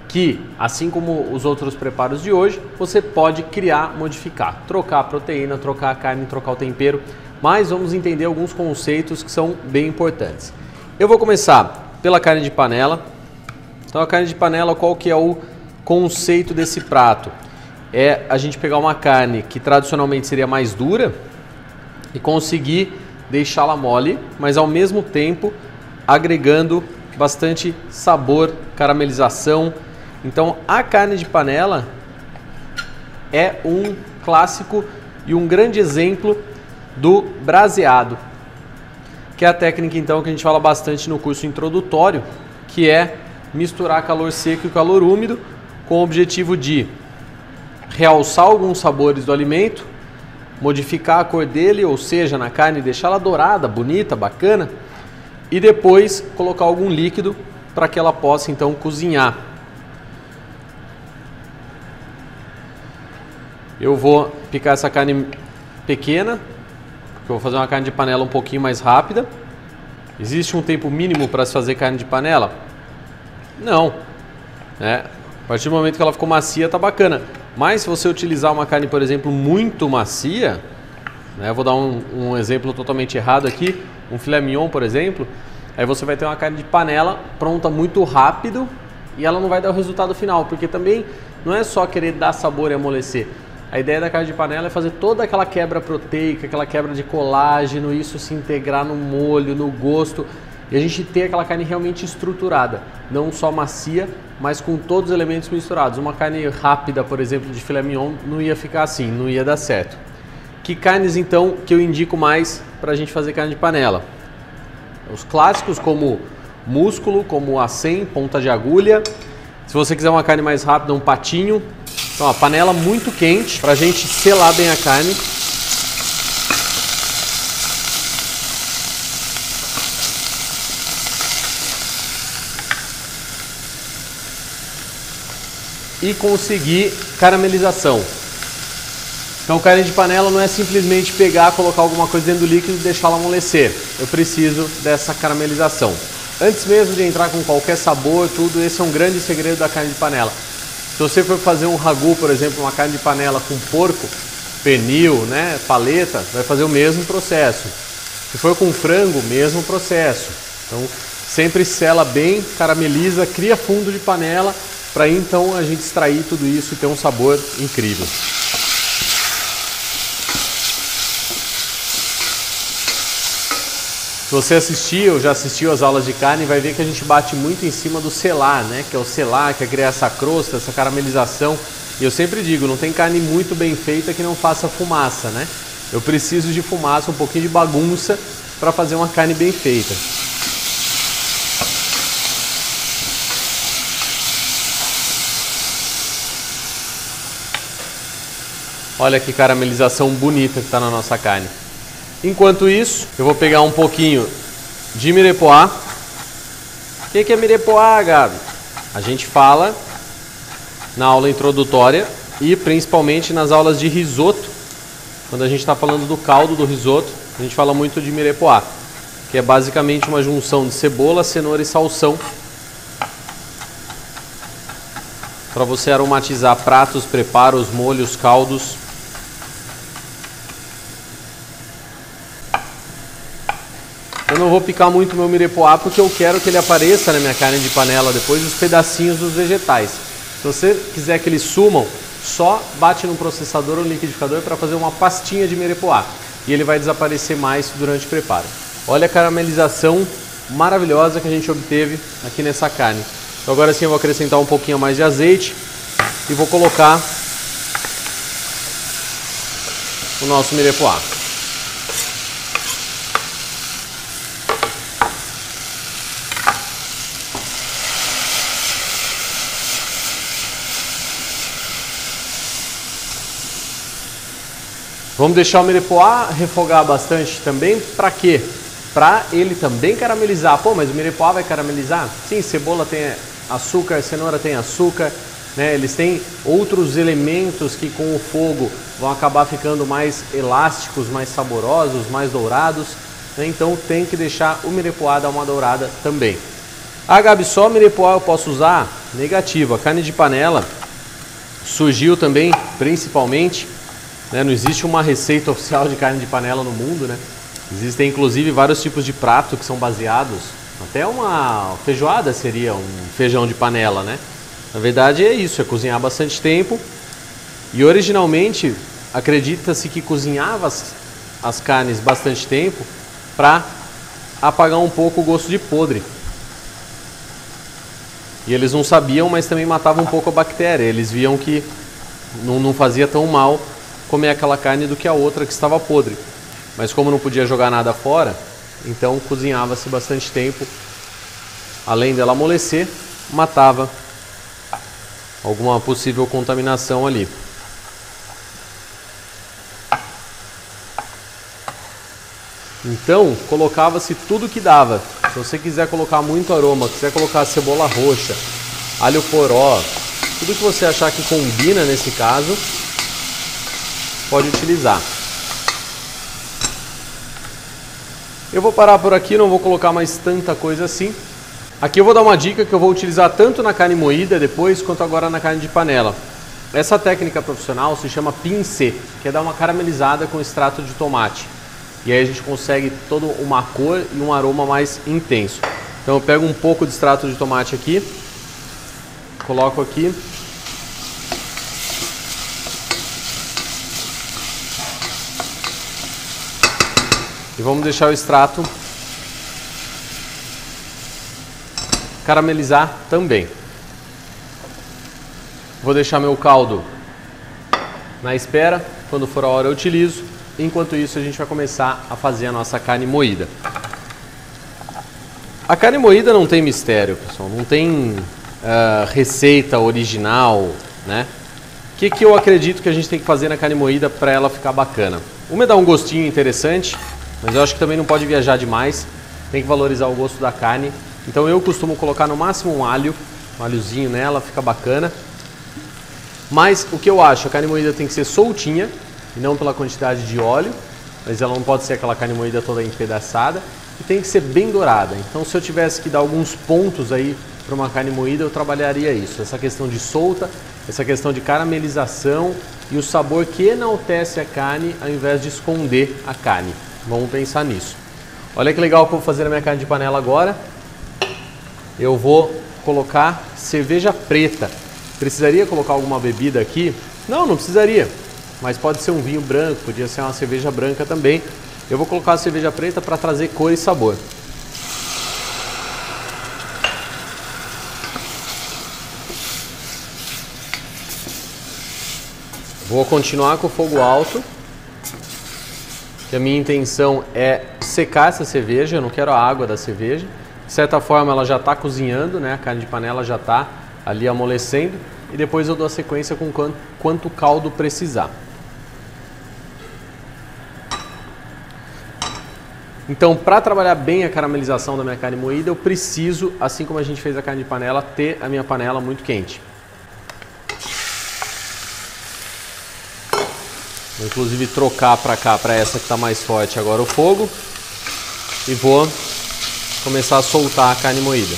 que, assim como os outros preparos de hoje, você pode criar, modificar, trocar a proteína, trocar a carne, trocar o tempero, mas vamos entender alguns conceitos que são bem importantes. Eu vou começar pela carne de panela. Então, a carne de panela, qual que é o conceito desse prato? É a gente pegar uma carne que tradicionalmente seria mais dura e conseguir deixá-la mole, mas ao mesmo tempo agregando bastante sabor, caramelização. Então a carne de panela é um clássico e um grande exemplo do braseado, que é a técnica então que a gente fala bastante no curso introdutório, que é misturar calor seco e calor úmido com o objetivo de realçar alguns sabores do alimento, modificar a cor dele, ou seja, na carne, deixá-la dourada, bonita, bacana, e depois colocar algum líquido para que ela possa então cozinhar. Eu vou picar essa carne pequena, porque eu vou fazer uma carne de panela um pouquinho mais rápida. Existe um tempo mínimo para se fazer carne de panela? Não. A partir do momento que ela ficou macia, tá bacana. Mas se você utilizar uma carne, por exemplo, muito macia, eu vou dar um exemplo totalmente errado aqui, um filé mignon, por exemplo, aí você vai ter uma carne de panela pronta muito rápido e ela não vai dar o resultado final, porque também não é só querer dar sabor e amolecer. A ideia da carne de panela é fazer toda aquela quebra proteica, aquela quebra de colágeno, isso se integrar no molho, no gosto, e a gente ter aquela carne realmente estruturada, não só macia, mas com todos os elementos misturados. Uma carne rápida, por exemplo, de filé mignon, não ia ficar assim, não ia dar certo. Que carnes, então, que eu indico mais para a gente fazer carne de panela? Os clássicos como músculo, como acém, ponta de agulha. Se você quiser uma carne mais rápida, um patinho. Então, a panela muito quente para a gente selar bem a carne. E conseguir caramelização. Então, carne de panela não é simplesmente pegar, colocar alguma coisa dentro do líquido e deixá-la amolecer. Eu preciso dessa caramelização. Antes mesmo de entrar com qualquer sabor, tudo, esse é um grande segredo da carne de panela. Se você for fazer um ragu, por exemplo, uma carne de panela com porco, pernil, paleta, vai fazer o mesmo processo. Se for com frango, mesmo processo. Então, sempre sela bem, carameliza, cria fundo de panela, para então a gente extrair tudo isso e ter um sabor incrível. Se você assistiu ou já assistiu às aulas de carne, vai ver que a gente bate muito em cima do selar, que é o selar, que é criar essa crosta, essa caramelização. E eu sempre digo, não tem carne muito bem feita que não faça fumaça, Eu preciso de fumaça, um pouquinho de bagunça, para fazer uma carne bem feita. Olha que caramelização bonita que está na nossa carne. Enquanto isso, eu vou pegar um pouquinho de mirepoix. O que é mirepoix, Gabi? A gente fala na aula introdutória e principalmente nas aulas de risoto. Quando a gente está falando do caldo do risoto, a gente fala muito de mirepoix, que é basicamente uma junção de cebola, cenoura e salsão para você aromatizar pratos, preparos, molhos, caldos. Eu não vou picar muito meu mirepoix porque eu quero que ele apareça na minha carne de panela depois os pedacinhos dos vegetais. Se você quiser que eles sumam, só bate no processador ou liquidificador para fazer uma pastinha de mirepoix e ele vai desaparecer mais durante o preparo. Olha a caramelização maravilhosa que a gente obteve aqui nessa carne. Então agora sim eu vou acrescentar um pouquinho mais de azeite e vou colocar o nosso mirepoix. Vamos deixar o mirepoix refogar bastante também, para quê? Para ele também caramelizar. Pô, mas o mirepoix vai caramelizar? Sim, cebola tem açúcar, cenoura tem açúcar, né? Eles têm outros elementos que com o fogo vão acabar ficando mais elásticos, mais saborosos, mais dourados, né? Então tem que deixar o mirepoix dar uma dourada também. Ah, Gabi, só mirepoix eu posso usar? Negativo. A carne de panela surgiu também, principalmente, né? Não existe uma receita oficial de carne de panela no mundo, né? Existem inclusive vários tipos de prato que são baseados, até uma feijoada seria um feijão de panela, né? Na verdade é isso, é cozinhar bastante tempo. E originalmente acredita-se que cozinhava as carnes bastante tempo para apagar um pouco o gosto de podre. E eles não sabiam, mas também matava um pouco a bactéria. Eles viam que não fazia tão mal comer aquela carne do que a outra que estava podre. Mas como não podia jogar nada fora, então cozinhava-se bastante tempo. Além dela amolecer, matava alguma possível contaminação ali. Então, colocava-se tudo que dava. Se você quiser colocar muito aroma, quiser colocar cebola roxa, alho poró, tudo que você achar que combina nesse caso, pode utilizar. Eu vou parar por aqui, não vou colocar mais tanta coisa assim. Aqui eu vou dar uma dica que eu vou utilizar tanto na carne moída depois, quanto agora na carne de panela. Essa técnica profissional se chama pincê, que é dar uma caramelizada com extrato de tomate. E aí a gente consegue toda uma cor e um aroma mais intenso. Então eu pego um pouco de extrato de tomate aqui, coloco aqui. E vamos deixar o extrato caramelizar também. Vou deixar meu caldo na espera, quando for a hora eu utilizo. Enquanto isso a gente vai começar a fazer a nossa carne moída. A carne moída não tem mistério, pessoal, não tem receita original, né? O que eu acredito que a gente tem que fazer na carne moída para ela ficar bacana? Uma é dar um gostinho interessante, mas eu acho que também não pode viajar demais, tem que valorizar o gosto da carne. Então eu costumo colocar no máximo um alhozinho nela, fica bacana. Mas o que eu acho, a carne moída tem que ser soltinha, e não pela quantidade de óleo, mas ela não pode ser aquela carne moída toda empedaçada, e tem que ser bem dourada. Então se eu tivesse que dar alguns pontos aí para uma carne moída, eu trabalharia isso, essa questão de solta, essa questão de caramelização e o sabor que enaltece a carne ao invés de esconder a carne. Vamos pensar nisso. Olha que legal que eu vou fazer na minha carne de panela agora. Eu vou colocar cerveja preta. Precisaria colocar alguma bebida aqui? Não, não precisaria. Mas pode ser um vinho branco, podia ser uma cerveja branca também. Eu vou colocar a cerveja preta para trazer cor e sabor. Vou continuar com o fogo alto, que a minha intenção é secar essa cerveja, eu não quero a água da cerveja. De certa forma ela já está cozinhando, né? A carne de panela já está ali amolecendo. E depois eu dou a sequência com quanto caldo precisar. Então, para trabalhar bem a caramelização da minha carne moída, eu preciso, assim como a gente fez a carne de panela, ter a minha panela muito quente. Vou inclusive trocar para cá, para essa que está mais forte agora o fogo. E vou começar a soltar a carne moída.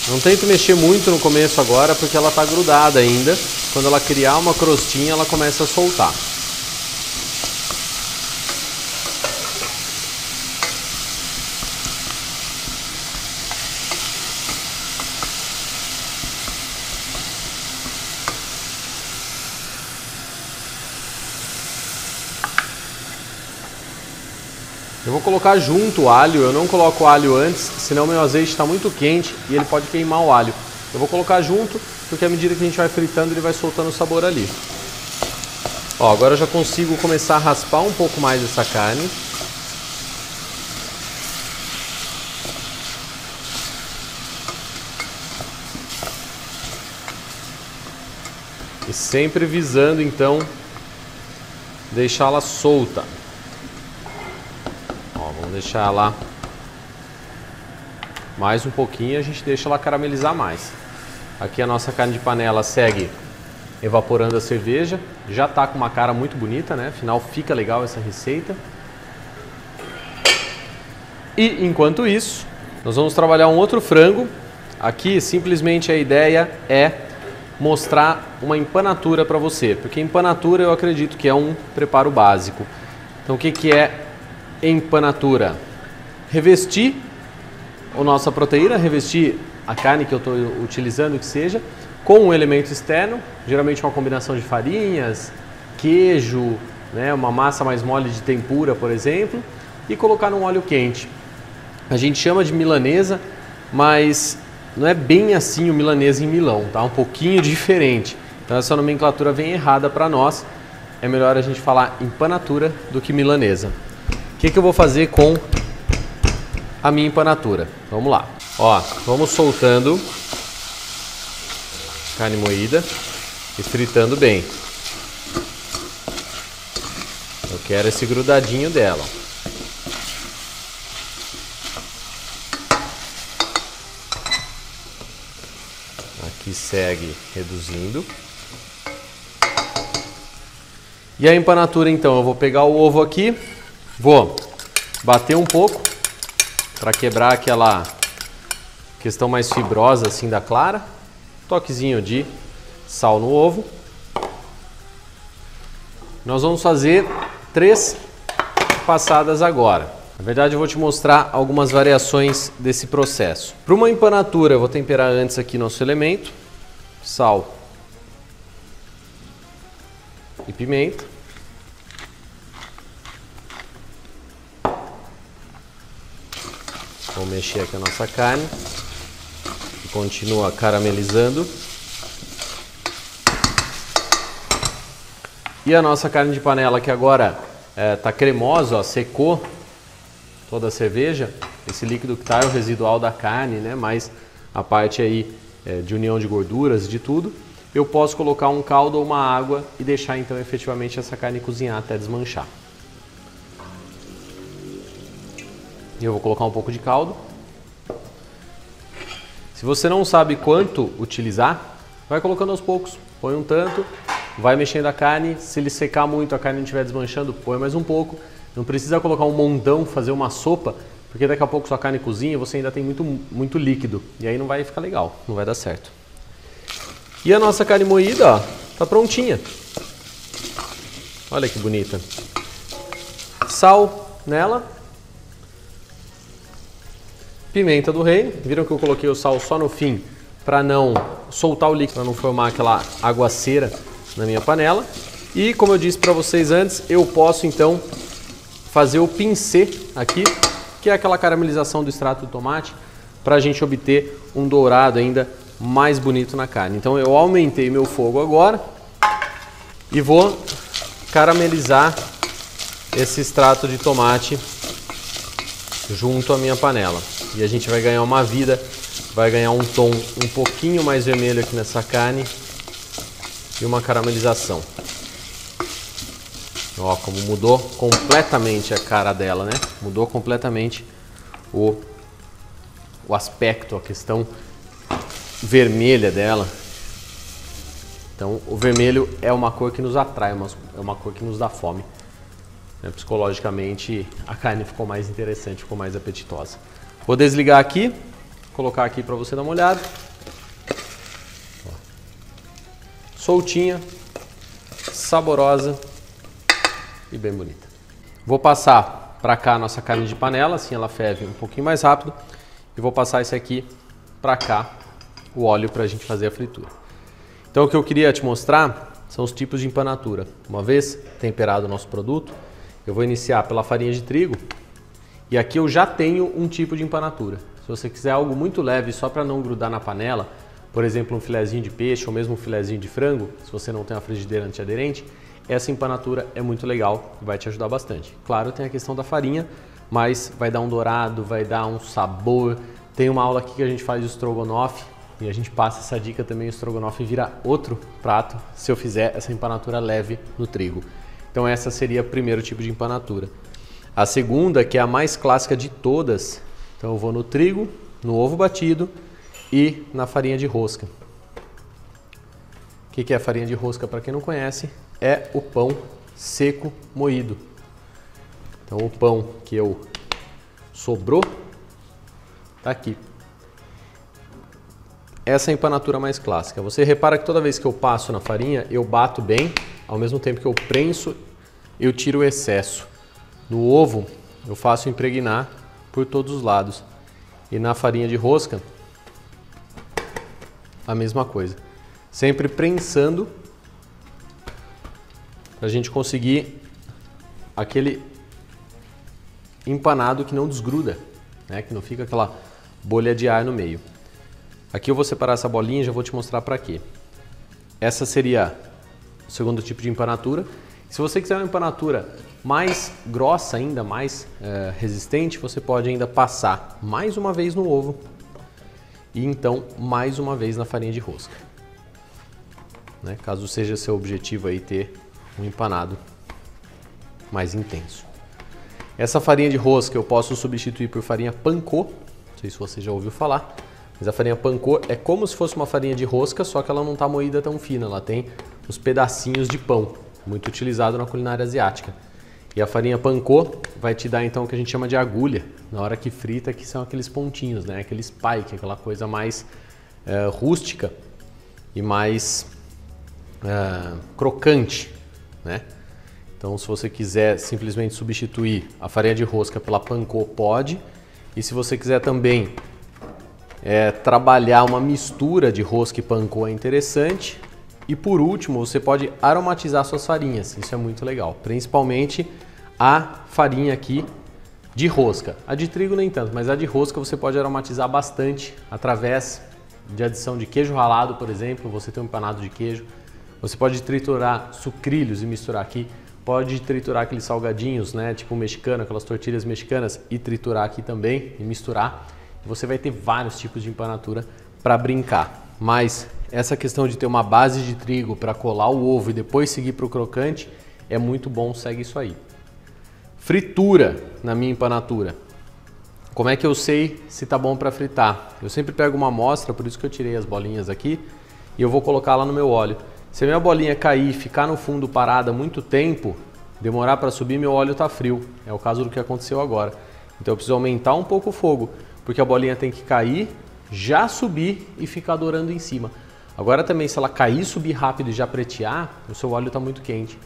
Não tento mexer muito no começo agora, porque ela está grudada ainda. Quando ela criar uma crostinha, ela começa a soltar. Eu vou colocar junto o alho, eu não coloco o alho antes, senão meu azeite está muito quente e ele pode queimar o alho. Eu vou colocar junto, porque à medida que a gente vai fritando, ele vai soltando o sabor ali. Ó, agora eu já consigo começar a raspar um pouco mais essa carne. E sempre visando, então, deixá-la solta. Vamos deixar ela mais um pouquinho e a gente deixa ela caramelizar mais. Aqui a nossa carne de panela segue evaporando a cerveja. Já está com uma cara muito bonita, né? Afinal, fica legal essa receita. E enquanto isso, nós vamos trabalhar um outro frango. Aqui simplesmente a ideia é mostrar uma empanatura para você, porque empanatura eu acredito que é um preparo básico. Então o que é empanatura? Revestir a nossa proteína, revestir a carne que eu estou utilizando, que seja, com um elemento externo, geralmente uma combinação de farinhas, queijo, né, uma massa mais mole de tempura, por exemplo, e colocar num óleo quente. A gente chama de milanesa, mas não é bem assim o milanesa em Milão, tá? Um pouquinho diferente. Então essa nomenclatura vem errada para nós. É melhor a gente falar empanatura do que milanesa. O que eu vou fazer com a minha empanatura? Vamos lá. Ó, vamos soltando carne moída e fritando bem. Eu quero esse grudadinho dela. Aqui segue reduzindo. E a empanatura, então, eu vou pegar o ovo aqui. Vou bater um pouco para quebrar aquela questão mais fibrosa assim da clara. Toquezinho de sal no ovo. Nós vamos fazer 3 passadas agora. Na verdade eu vou te mostrar algumas variações desse processo. Para uma empanatura eu vou temperar antes aqui nosso elemento. Sal e pimenta. Vou mexer aqui a nossa carne, que continua caramelizando. E a nossa carne de panela, que agora está cremosa, ó, secou toda a cerveja. Esse líquido que está é o residual da carne, né? Mais a parte aí de união de gorduras, de tudo. Eu posso colocar um caldo ou uma água e deixar então efetivamente essa carne cozinhar até desmanchar. Eu vou colocar um pouco de caldo. Se você não sabe quanto utilizar, vai colocando aos poucos. Põe um tanto, vai mexendo a carne. Se ele secar muito, a carne não estiver desmanchando, põe mais um pouco. Não precisa colocar um montão, fazer uma sopa, porque daqui a pouco sua carne cozinha e você ainda tem muito líquido. E aí não vai ficar legal, não vai dar certo. E a nossa carne moída, ó, tá prontinha. Olha que bonita. Sal nela. Pimenta do reino. Viram que eu coloquei o sal só no fim para não soltar o líquido, para não formar aquela aguaceira na minha panela. E como eu disse para vocês antes, eu posso então fazer o pincê aqui, que é aquela caramelização do extrato de tomate, para a gente obter um dourado ainda mais bonito na carne. Então eu aumentei meu fogo agora e vou caramelizar esse extrato de tomate junto à minha panela. E a gente vai ganhar uma vida, vai ganhar um tom um pouquinho mais vermelho aqui nessa carne e uma caramelização. Ó, como mudou completamente a cara dela, né? Mudou completamente o aspecto, a questão vermelha dela. Então, o vermelho é uma cor que nos atrai, é uma cor que nos dá fome. Psicologicamente, a carne ficou mais interessante, ficou mais apetitosa. Vou desligar aqui, colocar aqui para você dar uma olhada. Ó. Soltinha, saborosa e bem bonita. Vou passar para cá a nossa carne de panela, assim ela ferve um pouquinho mais rápido. E vou passar esse aqui para cá, o óleo para a gente fazer a fritura. Então o que eu queria te mostrar são os tipos de empanatura. Uma vez temperado o nosso produto, eu vou iniciar pela farinha de trigo. E aqui eu já tenho um tipo de empanatura. Se você quiser algo muito leve só para não grudar na panela, por exemplo um filezinho de peixe ou mesmo um filezinho de frango, se você não tem uma frigideira antiaderente, essa empanatura é muito legal e vai te ajudar bastante. Claro, tem a questão da farinha, mas vai dar um dourado, vai dar um sabor. Tem uma aula aqui que a gente faz o estrogonofe e a gente passa essa dica também, o estrogonofe vira outro prato se eu fizer essa empanatura leve no trigo. Então essa seria o primeiro tipo de empanatura. A segunda, que é a mais clássica de todas, então eu vou no trigo, no ovo batido e na farinha de rosca. O que é a farinha de rosca? Para quem não conhece, é o pão seco moído. Então o pão que sobrou tá aqui. Essa é a empanatura mais clássica. Você repara que toda vez que eu passo na farinha, eu bato bem, ao mesmo tempo que eu prenso, eu tiro o excesso. No ovo, eu faço impregnar por todos os lados. E na farinha de rosca, a mesma coisa. Sempre prensando para a gente conseguir aquele empanado que não desgruda, né? Que não fica aquela bolha de ar no meio. Aqui eu vou separar essa bolinha e já vou te mostrar para quê. Essa seria o segundo tipo de empanatura. Se você quiser uma empanatura mais grossa ainda, mais resistente, você pode ainda passar mais uma vez no ovo e então mais uma vez na farinha de rosca. Né? Caso seja seu objetivo aí ter um empanado mais intenso. Essa farinha de rosca eu posso substituir por farinha panko, não sei se você já ouviu falar, mas a farinha panko é como se fosse uma farinha de rosca, só que ela não está moída tão fina, ela tem os pedacinhos de pão, muito utilizado na culinária asiática. E a farinha panko vai te dar então o que a gente chama de agulha, na hora que frita, que são aqueles pontinhos, né? Aquele spike, aquela coisa mais rústica e mais crocante, né? Então, se você quiser simplesmente substituir a farinha de rosca pela panko, pode. E se você quiser também trabalhar uma mistura de rosca e panko, é interessante. E por último, você pode aromatizar suas farinhas, isso é muito legal. Principalmente a farinha aqui de rosca. A de trigo nem tanto, mas a de rosca você pode aromatizar bastante através de adição de queijo ralado, por exemplo. Você tem um empanado de queijo. Você pode triturar sucrilhos e misturar aqui. Pode triturar aqueles salgadinhos, né, tipo mexicano, aquelas tortilhas mexicanas e triturar aqui também e misturar. Você vai ter vários tipos de empanatura para brincar. Mas essa questão de ter uma base de trigo para colar o ovo e depois seguir para o crocante é muito bom, segue isso aí. Fritura na minha empanatura. Como é que eu sei se tá bom para fritar? Eu sempre pego uma amostra, por isso que eu tirei as bolinhas aqui, e eu vou colocar lá no meu óleo. Se a minha bolinha cair, ficar no fundo parada muito tempo, demorar para subir, meu óleo está frio. É o caso do que aconteceu agora. Então eu preciso aumentar um pouco o fogo, porque a bolinha tem que cair, já subir e ficar dourando em cima. Agora também, se ela cair, subir rápido e já pretear, o seu óleo está muito quente.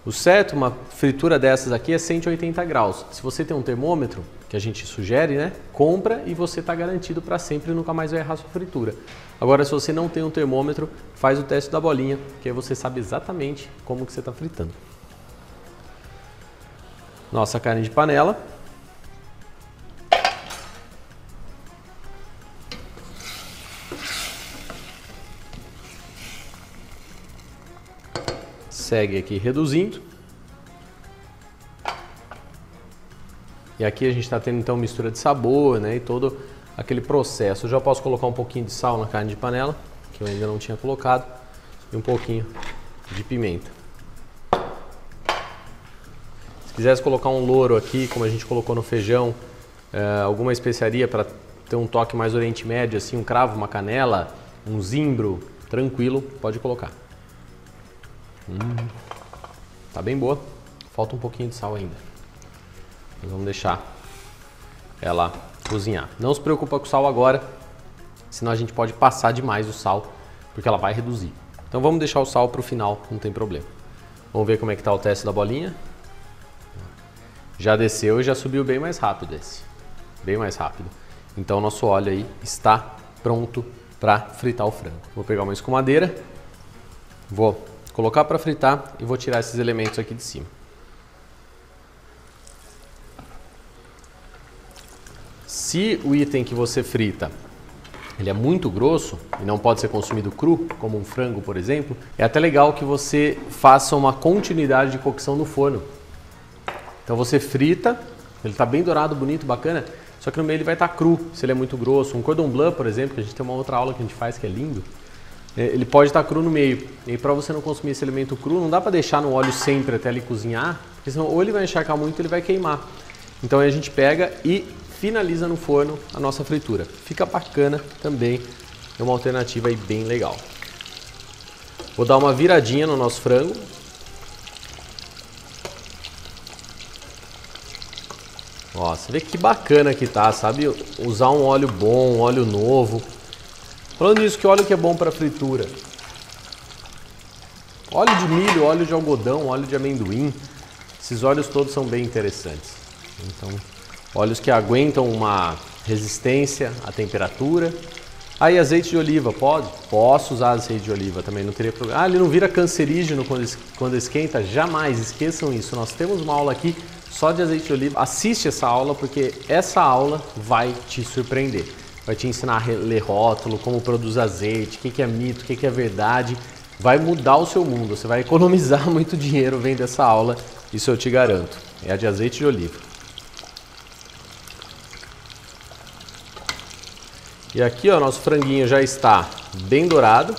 O certo, uma fritura dessas aqui é 180 graus. Se você tem um termômetro, que a gente sugere, né? Compra e você está garantido para sempre e nunca mais vai errar sua fritura. Agora, se você não tem um termômetro, faz o teste da bolinha, que aí você sabe exatamente como que você está fritando. Nossa carne de panela. Segue aqui reduzindo. E aqui a gente está tendo então mistura de sabor, né, e todo aquele processo. Eu já posso colocar um pouquinho de sal na carne de panela, que eu ainda não tinha colocado, e um pouquinho de pimenta. Se quisesse colocar um louro aqui, como a gente colocou no feijão, alguma especiaria para ter um toque mais Oriente Médio, assim, um cravo, uma canela, um zimbro, tranquilo, pode colocar. Tá bem boa, falta um pouquinho de sal ainda. Mas vamos deixar ela cozinhar. Não se preocupa com o sal agora, senão a gente pode passar demais o sal, porque ela vai reduzir. Então vamos deixar o sal para o final, não tem problema. Vamos ver como é que tá o teste da bolinha. Já desceu e já subiu bem mais rápido esse. Bem mais rápido. Então o nosso óleo aí está pronto para fritar o frango. Vou pegar uma escumadeira, vou colocar para fritar e vou tirar esses elementos aqui de cima. Se o item que você frita ele é muito grosso e não pode ser consumido cru, como um frango, por exemplo, é até legal que você faça uma continuidade de cocção no forno. Então você frita, ele está bem dourado, bonito, bacana, só que no meio ele vai estar cru, se ele é muito grosso. Um cordon bleu, por exemplo, que a gente tem uma outra aula que a gente faz que é lindo, ele pode estar cru no meio. E para você não consumir esse elemento cru, não dá para deixar no óleo sempre até ele cozinhar, porque senão ou ele vai encharcar muito ou ele vai queimar. Então aí a gente pega e finaliza no forno a nossa fritura. Fica bacana também, é uma alternativa aí bem legal. Vou dar uma viradinha no nosso frango. Ó, você vê que bacana que tá, sabe? Usar um óleo bom, um óleo novo. Falando nisso, que óleo que é bom para fritura? Óleo de milho, óleo de algodão, óleo de amendoim. Esses óleos todos são bem interessantes. Então, óleos que aguentam uma resistência à temperatura. Aí, azeite de oliva, pode? Posso usar azeite de oliva também, não teria problema. Ah, ele não vira cancerígeno quando esquenta? Jamais, esqueçam isso. Nós temos uma aula aqui só de azeite de oliva. Assiste essa aula porque essa aula vai te surpreender. Vai te ensinar a ler rótulo, como produz azeite, o que é mito, o que é verdade. Vai mudar o seu mundo, você vai economizar muito dinheiro vendo essa aula, isso eu te garanto. É a de azeite de oliva. E aqui, ó, nosso franguinho já está bem dourado.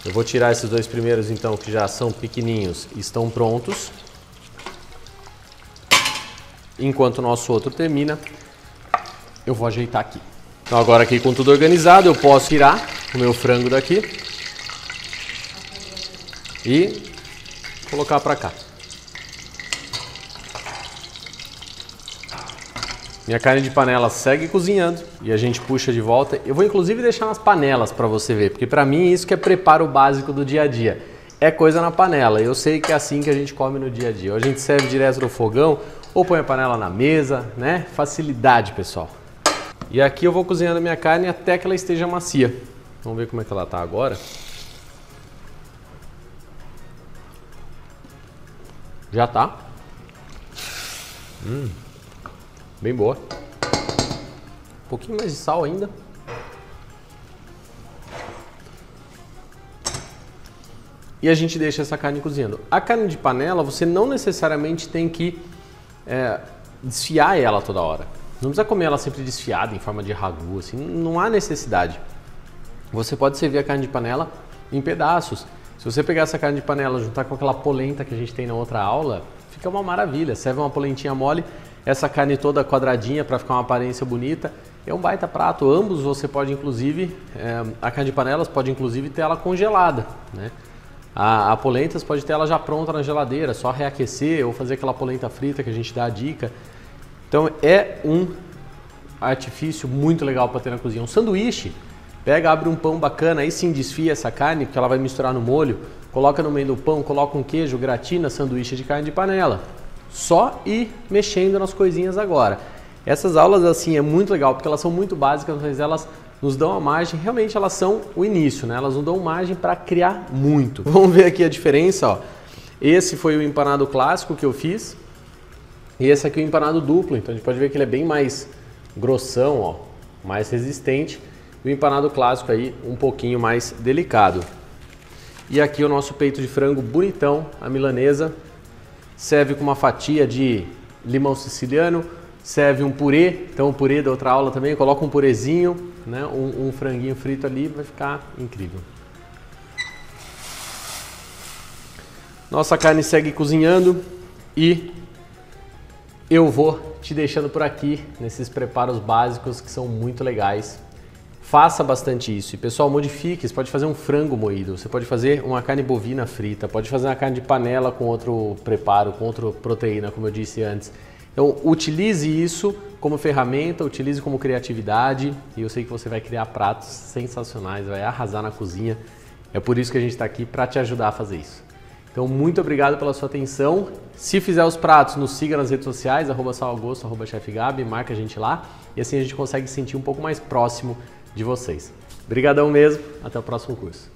Eu vou tirar esses dois primeiros, então, que já são pequenininhos e estão prontos. Enquanto o nosso outro termina, eu vou ajeitar aqui. Então agora aqui com tudo organizado, eu posso tirar o meu frango daqui e colocar para cá. Minha carne de panela segue cozinhando e a gente puxa de volta. Eu vou inclusive deixar nas panelas para você ver, porque para mim isso que é preparo básico do dia a dia. É coisa na panela, eu sei que é assim que a gente come no dia a dia. Ou a gente serve direto no fogão, ou põe a panela na mesa, né? Facilidade, pessoal. E aqui eu vou cozinhando a minha carne até que ela esteja macia. Vamos ver como é que ela tá agora. Já tá. Bem boa. Um pouquinho mais de sal ainda. E a gente deixa essa carne cozinhando. A carne de panela, você não necessariamente tem que desfiar ela toda hora. Não precisa comer ela sempre desfiada, em forma de ragu, assim, não há necessidade. Você pode servir a carne de panela em pedaços. Se você pegar essa carne de panela e juntar com aquela polenta que a gente tem na outra aula, fica uma maravilha. Serve uma polentinha mole, essa carne toda quadradinha para ficar uma aparência bonita. É um baita prato. Ambos você pode inclusive, a carne de panela pode inclusive ter ela congelada, né? A polenta você pode ter ela já pronta na geladeira, só reaquecer ou fazer aquela polenta frita que a gente dá a dica. Então é um artifício muito legal para ter na cozinha. Um sanduíche, pega, abre um pão bacana, aí sim desfia essa carne, porque ela vai misturar no molho, coloca no meio do pão, coloca um queijo, gratina, sanduíche de carne de panela. Só ir mexendo nas coisinhas agora. Essas aulas assim é muito legal, porque elas são muito básicas, mas elas nos dão a margem, realmente elas são o início, né? Elas nos dão margem para criar muito. Vamos ver aqui a diferença, ó. Esse foi o empanado clássico que eu fiz. E esse aqui é o empanado duplo, então a gente pode ver que ele é bem mais grossão, ó, mais resistente. E o empanado clássico aí um pouquinho mais delicado. E aqui o nosso peito de frango bonitão, a milanesa. Serve com uma fatia de limão siciliano, serve um purê, então o purê da outra aula também, coloca um purezinho, né? Um franguinho frito ali, vai ficar incrível. Nossa carne segue cozinhando e eu vou te deixando por aqui nesses preparos básicos que são muito legais. Faça bastante isso. E pessoal, modifique, você pode fazer um frango moído, você pode fazer uma carne bovina frita, pode fazer uma carne de panela com outro preparo, com outra proteína, como eu disse antes. Então, utilize isso como ferramenta, utilize como criatividade e eu sei que você vai criar pratos sensacionais, vai arrasar na cozinha. É por isso que a gente está aqui, para te ajudar a fazer isso. Então, muito obrigado pela sua atenção. Se fizer os pratos, nos siga nas redes sociais, @salagosto, @chefgabi, marca a gente lá e assim a gente consegue sentir um pouco mais próximo de vocês. Obrigadão mesmo, até o próximo curso.